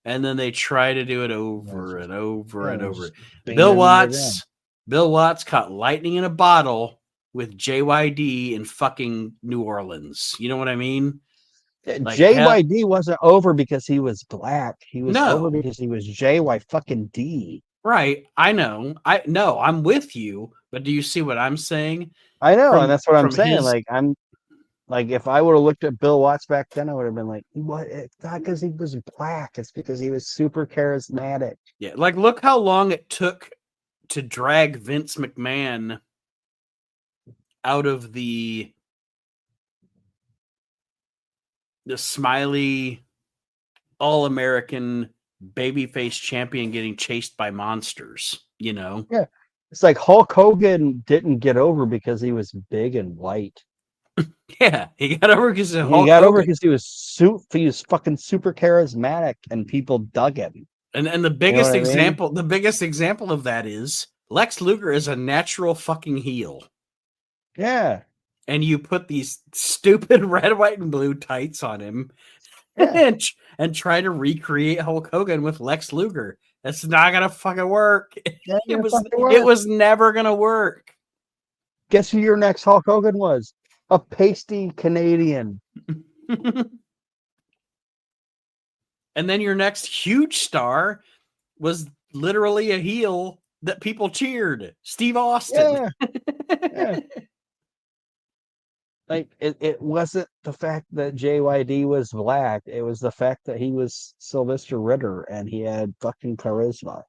and then they try to do it over and over and over. Bill Watts, Bill Watts caught lightning in a bottle with JYD in fucking New Orleans. You know what I mean? Like hell, JYD wasn't over because he was black. He was over no, because he was JY fucking D. right? I know, I'm with you, but do you see what I'm saying? I know, and that's what I'm From saying. his Like, I'm like, if I would have looked at Bill Watts back then, I would have been like, "What? It's not because he was black. It's because he was super charismatic." yeah, like look how long it took to drag Vince McMahon out of the smiley all-American babyface champion getting chased by monsters, you know? Yeah, it's like Hulk Hogan didn't get over because he was big and white. Yeah, he got over because of He Hulk got over Hogan. because he was fucking super charismatic, and people dug him. And the You know biggest what I mean? example of that is Lex Luger is a natural fucking heel. Yeah, And you put these stupid red, white, and blue tights on him yeah. and try to recreate Hulk Hogan with Lex Luger. That's not gonna fucking work. Yeah, It gonna was fucking it work. was never gonna work. Guess who your next Hulk Hogan was? A pasty Canadian. And then your next huge star was literally a heel that people cheered. Steve Austin. Yeah, yeah. Like, it wasn't the fact that JYD was black. It was the fact that he was Sylvester Ritter and he had fucking charisma.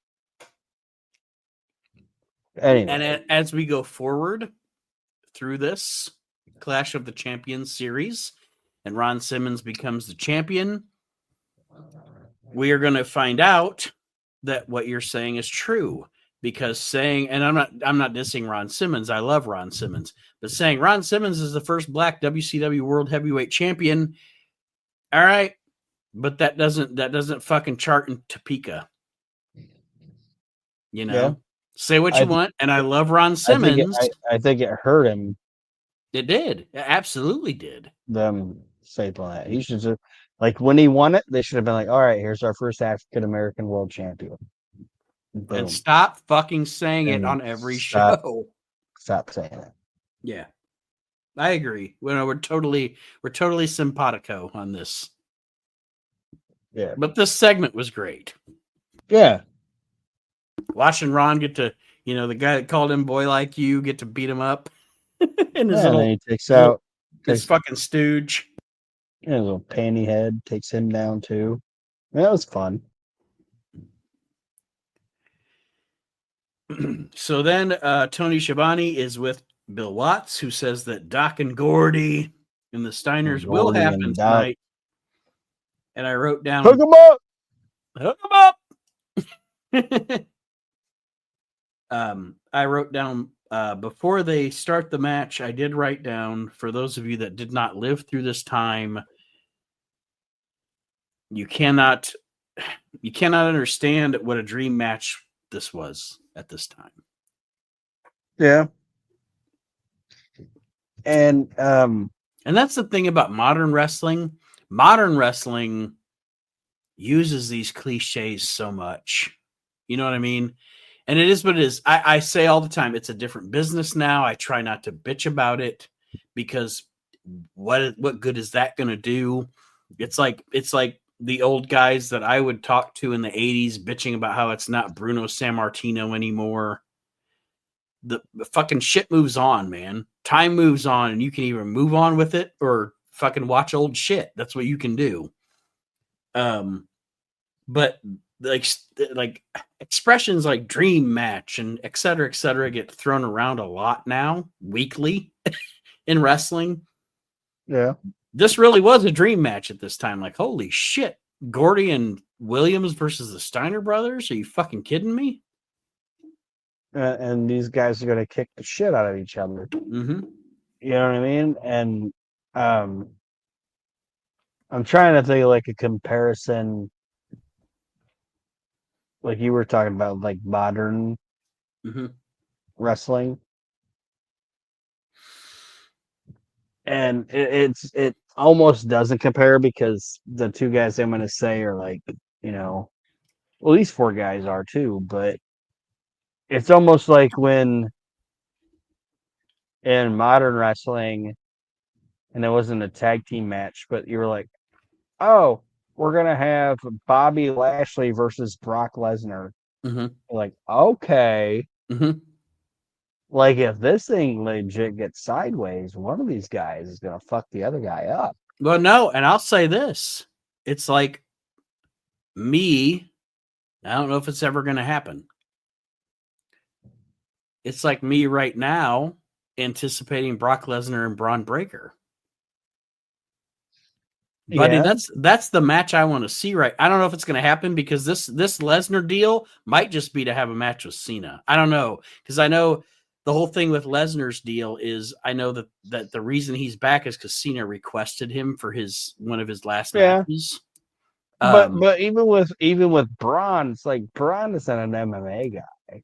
And Anyway, as we go forward through this Clash of the Champions series and Ron Simmons becomes the champion, we are going to find out that what you're saying is true, because saying, and I'm not dissing Ron Simmons, I love Ron Simmons, but saying Ron Simmons is the first black WCW World Heavyweight Champion, all right, but that doesn't fucking chart in Topeka, you yeah, know. Say what I you th- want, and I love Ron Simmons. I think it hurt him, It did, it absolutely did. them stapling that. He should just, like, when he won it, they should have been like, "All right, here's our first African American world champion." And Boom, stop fucking saying it and on every show. stop saying it. Yeah, I agree. We're totally simpatico on this. Yeah, But this segment was great. yeah. Watching Ron get to, the guy that called him boy like you, get to beat him up in his Yeah, and then he takes little out his takes fucking stooge. his little panty head, takes him down too. That was fun. So then Tony Schiavone is with Bill Watts, who says that Doc and Gordy and the Steiners will Gordy happen and Doc. tonight. And I wrote down, Hook him up. hook 'em up. I wrote down before they start the match, I did write down, for those of you that did not live through this time, you cannot you cannot understand what a dream match this was at this time. Yeah. And that's the thing about modern wrestling. Modern wrestling uses these cliches so much. You know what I mean? And it is what it is. I say all the time, it's a different business now. I try not to bitch about it because what good is that going to do? It's like the old guys that I would talk to in the 80s bitching about how it's not Bruno Sammartino anymore. The fucking shit moves on, man. Time moves on, and you can either move on with it or fucking watch old shit. That's what you can do. But like expressions like dream match and et cetera, get thrown around a lot now, weekly in wrestling. Yeah. This really was a dream match at this time. Like, holy shit, Gordy and Williams versus the Steiner brothers? Are you fucking kidding me? And these guys are going to kick the shit out of each other. Mm-hmm. You know what I mean? And I'm trying to think of like a comparison, like you were talking about, like modern wrestling. And it almost doesn't compare because the two guys I'm going to say are like, you know, well, these four guys are too, but it's almost like when in modern wrestling, and it wasn't a tag team match, but you were like, oh, we're going to have Bobby Lashley versus Brock Lesnar. Mm-hmm. Like, okay. Mm-hmm. Like, if this thing legit gets sideways, one of these guys is going to fuck the other guy up. Well, no, and I'll say this. It's like me. I don't know if it's ever going to happen. It's like me right now anticipating Brock Lesnar and Braun Breaker. Buddy, Yeah. that's the match I want to see. Right, I don't know if it's going to happen because this Lesnar deal might just be to have a match with Cena. I don't know because I know the whole thing with Lesnar's deal is I know that the reason he's back is because Cena requested him for one of his last matches. But even with Braun, it's like Braun isn't an MMA guy,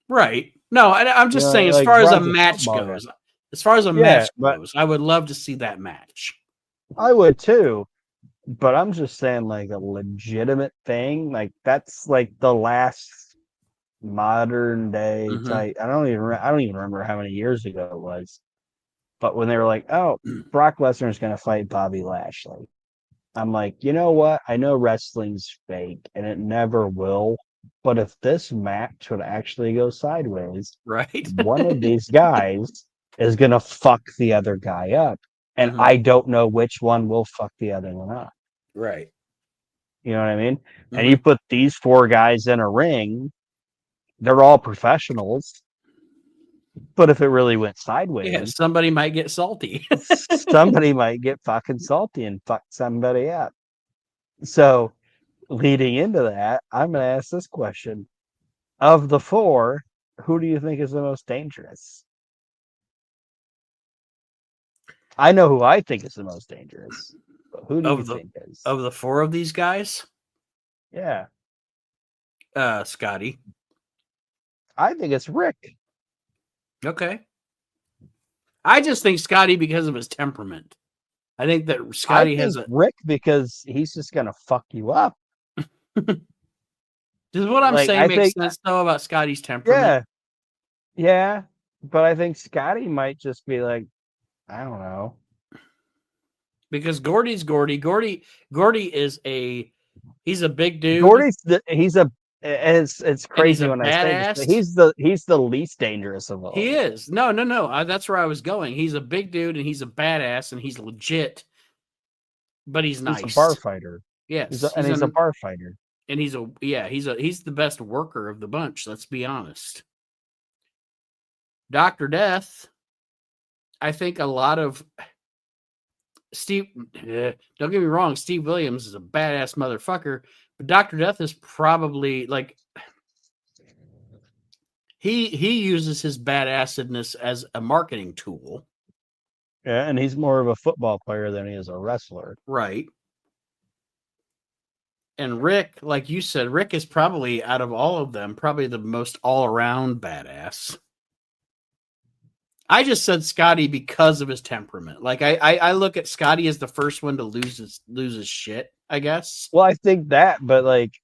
right? No, I'm just saying as far as a match goes. As far as a match goes, I would love to see that match. I would too, but I'm just saying like a legitimate thing, like that's like the last modern day type. I don't even remember how many years ago it was, but when they were like, "Oh, Brock Lesnar is going to fight Bobby Lashley," I'm like, you know what? I know wrestling's fake and it never will, but if this match would actually go sideways, right, one of these guys is going to fuck the other guy up. And I don't know which one will fuck the other one up. Right. You know what I mean? And you put these four guys in a ring, they're all professionals. But if it really went sideways, somebody might get salty. somebody might get fucking salty and fuck somebody up. So leading into that, I'm going to ask this question. Of the four, who do you think is the most dangerous? I know who I think is the most dangerous. But who do you think is? Of the four of these guys? Yeah. Scotty. I think it's Rick. Okay. I just think Scotty because of his temperament. I think that Scotty has Rick because he's just gonna fuck you up. Does what I'm saying make sense though about Scotty's temperament? Yeah. But I think Scotty might just be like, I don't know. Because Gordy's Gordy. Gordy is he's a big dude. It's crazy when I say this, but he's the least dangerous of all. He is. No. That's where I was going. He's a big dude and he's a badass and he's legit, but he's nice. He's a bar fighter. Yes, he's a bar fighter. And he's the best worker of the bunch. Let's be honest. Dr. Death, I think a lot of Steve. Don't get me wrong, Steve Williams is a badass motherfucker, but Dr. Death is probably like he uses his badassedness as a marketing tool. Yeah, and he's more of a football player than he is a wrestler. Right. And Rick, like you said, Rick is probably out of all of them, probably the most all-around badass. I just said Scotty because of his temperament. Like I look at Scotty as the first one to lose his shit, I guess. Well, I think that, but like,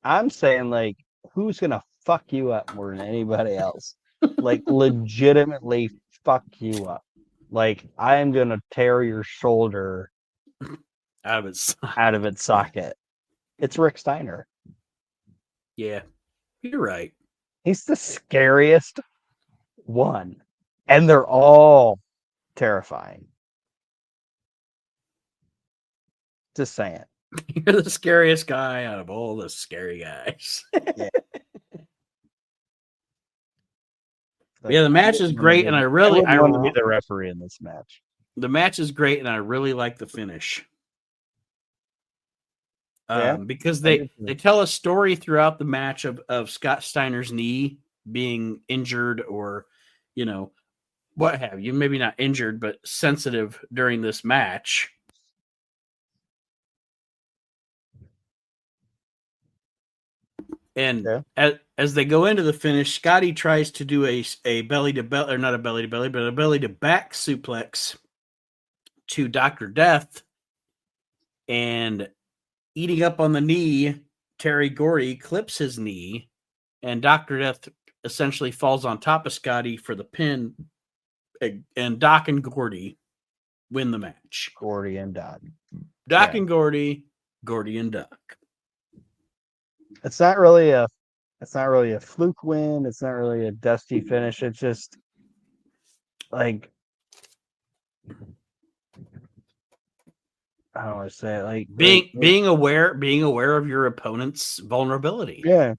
I'm saying, like, who's gonna fuck you up more than anybody else? Like, legitimately fuck you up. Like, I am gonna tear your shoulder Out of its socket. It's Rick Steiner. Yeah, you're right. He's the scariest one, and they're all terrifying. Just saying. You're the scariest guy out of all the scary guys. Yeah. Like, Yeah, the match is great, and I want to be the referee in this match. The match is great, and I really like the finish. Because they tell a story throughout the match of Scott Steiner's knee being injured, or what have you, maybe not injured, but sensitive during this match. And as they go into the finish, Scotty tries to do a belly to belly, or not a belly to belly, but a belly to back suplex to Dr. Death, and eating up on the knee, Terry Gordy clips his knee, and Dr. Death essentially falls on top of Scotty for the pin, and Doc and Gordy win the match. Gordy and Doc. Doc and Gordy, Gordy and Doc. It's not really a fluke win. It's not really a dusty finish. It's just like, I don't want to say it, like being aware of your opponent's vulnerability. Yeah.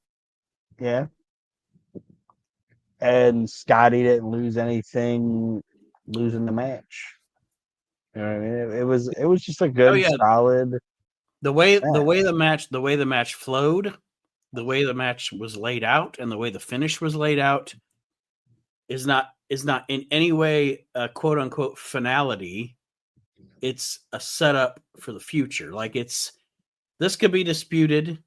And Scotty didn't lose anything losing the match. You know what I mean? It was just a good, solid. The way the match flowed, the way the match was laid out, and the way the finish was laid out is not in any way a quote unquote finality. It's a setup for the future. Like, this could be disputed.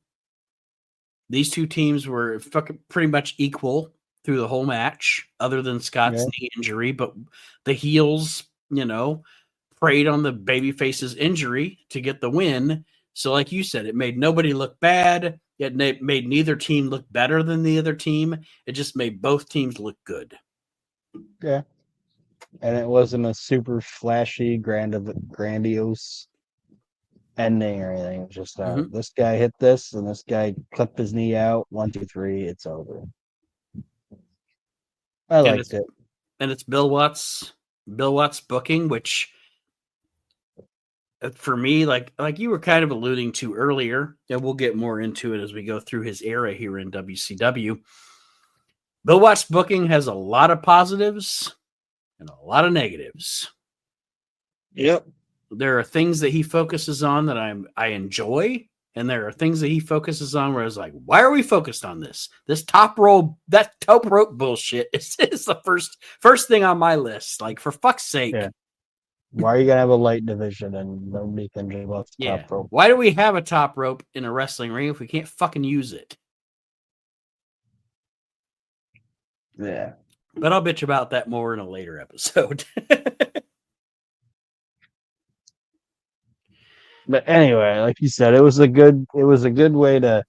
These two teams were pretty much equal through the whole match, other than Scott's knee injury, but the heels, preyed on the babyface's injury to get the win. So like you said, it made nobody look bad. It made neither team look better than the other team. It just made both teams look good. Yeah. And it wasn't a super flashy, grandiose ending or anything. It was just this guy hit this, and this guy clipped his knee out. 1, 2, 3, it's over. I liked it. And it's Bill Watts' booking, which for me, like you were kind of alluding to earlier, and we'll get more into it as we go through his era here in WCW. Bill Watts' booking has a lot of positives and a lot of negatives. Yep. There are things that he focuses on that I enjoy, and there are things that he focuses on where I was like, why are we focused on this? This top rope bullshit is the first thing on my list. Like, for fuck's sake. Yeah. Why are you gonna have a light division and nobody can jump off the top rope? Why do we have a top rope in a wrestling ring if we can't fucking use it? Yeah. But I'll bitch about that more in a later episode. But anyway, like you said, it was a good way to.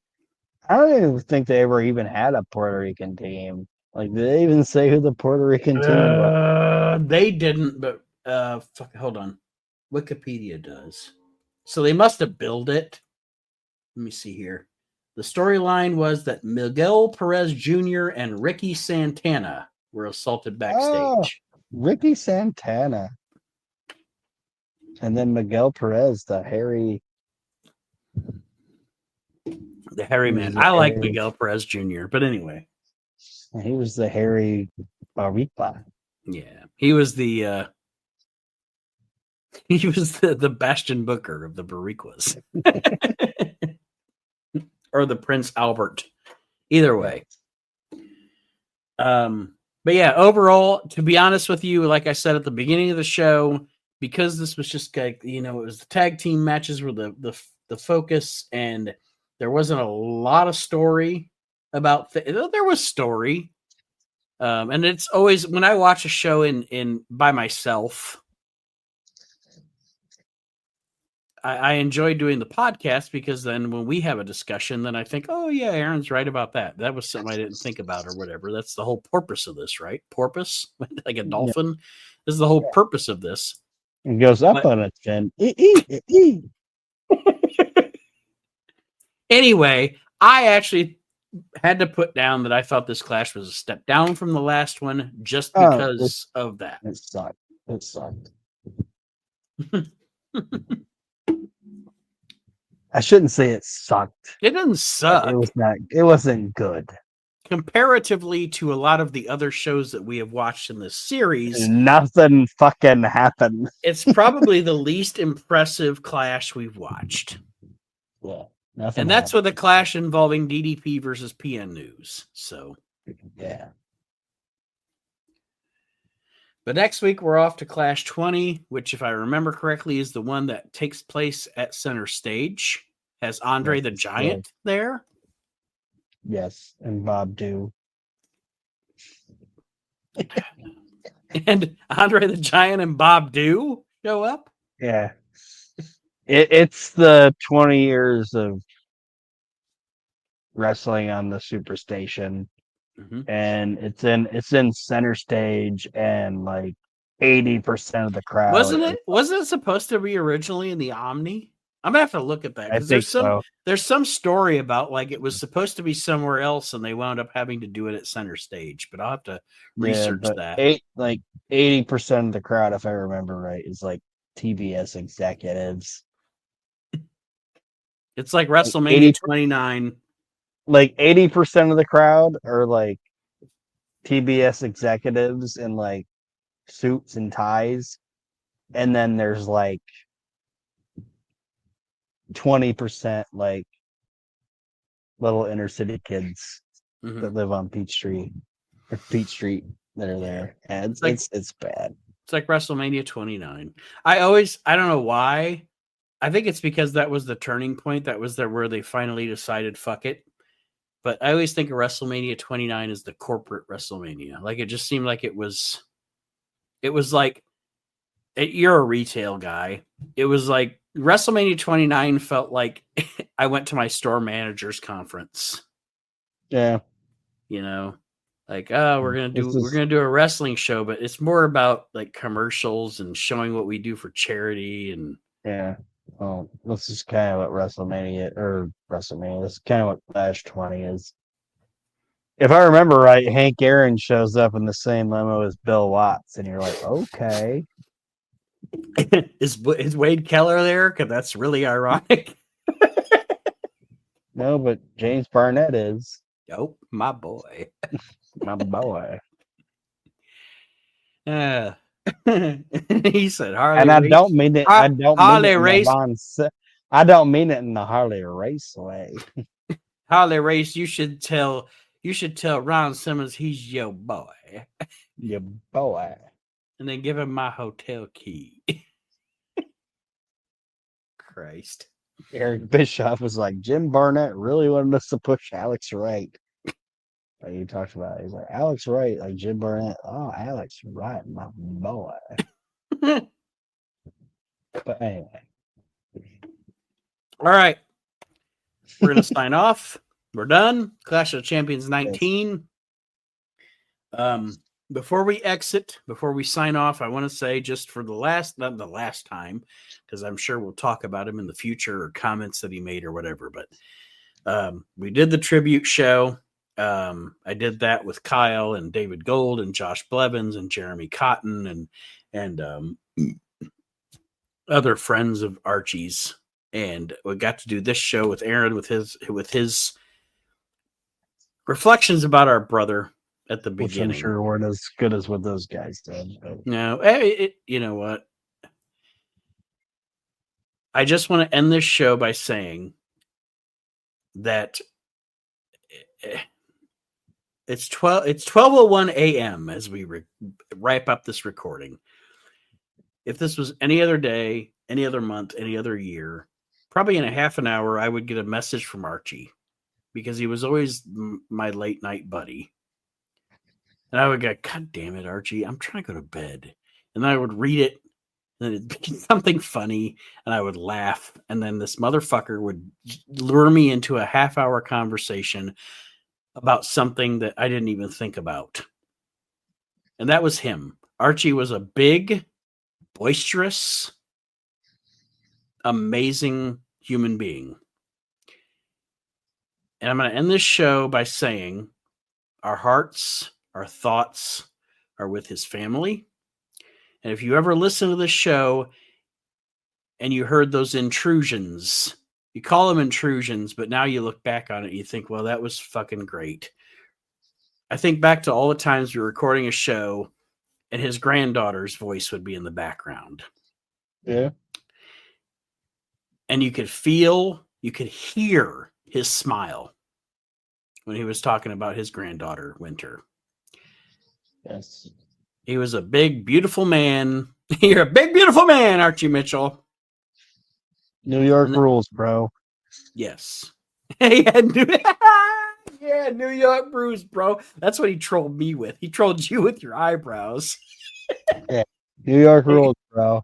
I don't even think they ever even had a Puerto Rican team. Like, did they even say who the Puerto Rican team was? They didn't, but hold on. Wikipedia does. So they must have billed it. Let me see here. The storyline was that Miguel Perez Jr. and Ricky Santana were assaulted backstage. Oh, Ricky Santana. And then Miguel Perez, the hairy man. I like Miguel Perez Jr., but anyway. He was the hairy Barriqua. Yeah. He was the Bastion Booker of the Bariquas. Or the Prince Albert. Either way. But yeah, overall, to be honest with you, like I said at the beginning of the show, because this was just like, it was the tag team matches were the the focus, and there wasn't a lot of story about. There was story, and it's always when I watch a show in by myself. I enjoy doing the podcast because then when we have a discussion, then I think, oh yeah, Aaron's right about that. That was something I didn't think about or whatever. That's the whole purpose of this, right? Porpoise, like a dolphin. This is the whole purpose of this. It goes up on its fin. Anyway, I actually had to put down that I thought this clash was a step down from the last one just because of that. It sucked. It sucked. I shouldn't say it sucked. It didn't suck. It was not. It wasn't good. Comparatively to a lot of the other shows that we have watched in this series, nothing fucking happened. It's probably the least impressive clash we've watched. Yeah. And that's with a clash involving DDP versus PN News. So, yeah. But next week, we're off to Clash 20, which, if I remember correctly, is the one that takes place at center stage. Has Andre the Giant there. Yes, and Bob Do. And Andre the Giant and Bob Do show up? Yeah. It's the 20 years of wrestling on the Superstation. Mm-hmm. And it's in center stage, and like 80% of the crowd. Wasn't it supposed to be originally in the Omni? I'm gonna have to look at that because there's some story about like it was supposed to be somewhere else and they wound up having to do it at center stage. But I'll have to research that. 80% of the crowd, if I remember right, is like TBS executives. It's like WrestleMania 29. Like 80% of the crowd are like TBS executives in like suits and ties, and then there's like 20% like little inner city kids that live on Peach Street that are there, and it's bad. It's like WrestleMania 29. I don't know why. I think it's because that was the turning point. That was where they finally decided, fuck it. But I always think of WrestleMania 29 as the corporate WrestleMania. Like it just seemed like it was like, you're a retail guy. It was like WrestleMania 29 felt like I went to my store manager's conference. Yeah. You know, like, oh, we're going to do a wrestling show, but it's more about like commercials and showing what we do for charity. And yeah. Well, this is kind of what WrestleMania. This is kind of what Clash 20 is. If I remember right, Hank Aaron shows up in the same limo as Bill Watts, and you're like, okay. Is Wade Keller there? Because that's really ironic. No, but James Barnett is. Oh, my boy. My boy. He said Harley. And I don't mean it. I don't mean it in the Harley Race way. Harley Race, you should tell Ron Simmons he's your boy. Your boy. And then give him my hotel key. Christ. Eric Bischoff was like, Jim Barnett really wanted us to push Alex Wright. Like he talked about it. He's like, Alex Wright, like Jim Barnett. Oh, Alex Wright, my boy. But anyway. All right. We're going to sign off. We're done. Clash of the Champions 19. Before we exit, before we sign off, I want to say just for not the last time, because I'm sure we'll talk about him in the future or comments that he made or whatever. But we did the tribute show. I did that with Kyle and David Gold and Josh Blevins and Jeremy Cotton and other friends of Archie's. And we got to do this show with Aaron with his reflections about our brother at the beginning. Which I'm sure weren't as good as what those guys did. But. No, you know what? I just want to end this show by saying that it's 12:01 a.m. as we wrap up this recording. If this was any other day, any other month, any other year, probably in a half an hour, I would get a message from Archie because he was always my late night buddy. And I would go, God damn it, Archie, I'm trying to go to bed. And then I would read it, and it'd be something funny, and I would laugh. And then this motherfucker would lure me into a half-hour conversation about something that I didn't even think about. And that was him. Archie was a big, boisterous, amazing human being. And I'm going to end this show by saying our hearts, our thoughts are with his family. And if you ever listen to this show and you heard those intrusions, you call them intrusions, but now you look back on it and you think, well, that was fucking great. I think back to all the times we were recording a show and his granddaughter's voice would be in the background. Yeah. And you could hear his smile when he was talking about his granddaughter, Winter. Yes. He was a big, beautiful man. You're a big, beautiful man, Archie Mitchell. New York rules, bro. Yes. Yeah, New York Bruce, bro. That's what he trolled me with. He trolled you with your eyebrows. Yeah. New York rules, bro.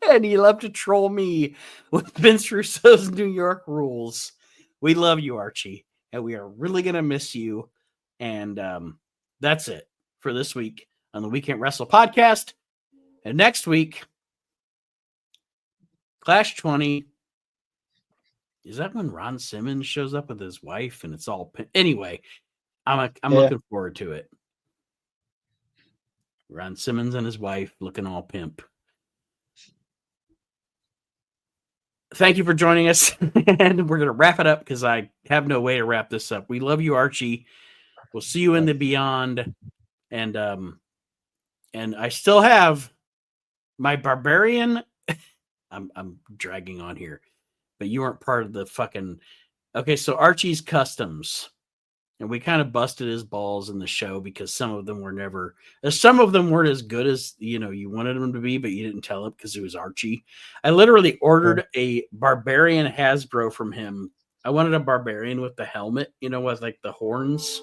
And he loved to troll me with Vince Russo's New York rules. We love you, Archie, and we are really going to miss you. And that's it for this week on the Weekend Wrestle podcast. And next week, Clash 20. Is that when Ron Simmons shows up with his wife and it's all... Anyway, I'm looking forward to it. Ron Simmons and his wife looking all pimp. Thank you for joining us. And we're going to wrap it up because I have no way to wrap this up. We love you, Archie. We'll see you in the beyond. And I still have my barbarian. I'm dragging on here, but you weren't part of the fucking. Okay, so Archie's Customs, and we kind of busted his balls in the show because some of them weren't as good as you wanted them to be, but you didn't tell him because it was Archie. I literally ordered a barbarian Hasbro from him. I wanted a barbarian with the helmet, with like the horns.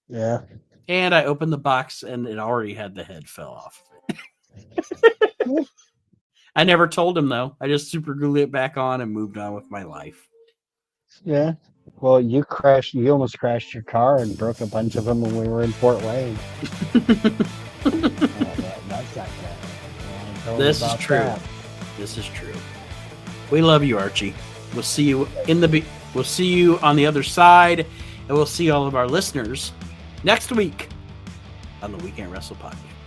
Yeah. And I opened the box and it already had the head fell off. I never told him though. I just super glued it back on and moved on with my life. Yeah. Well, you almost crashed your car and broke a bunch of them when we were in Fort Wayne. That's not good. This is true. That. This is true. We love you, Archie. We'll see you we'll see you on the other side, and we'll see all of our listeners next week on the Weekend Wrestle Podcast.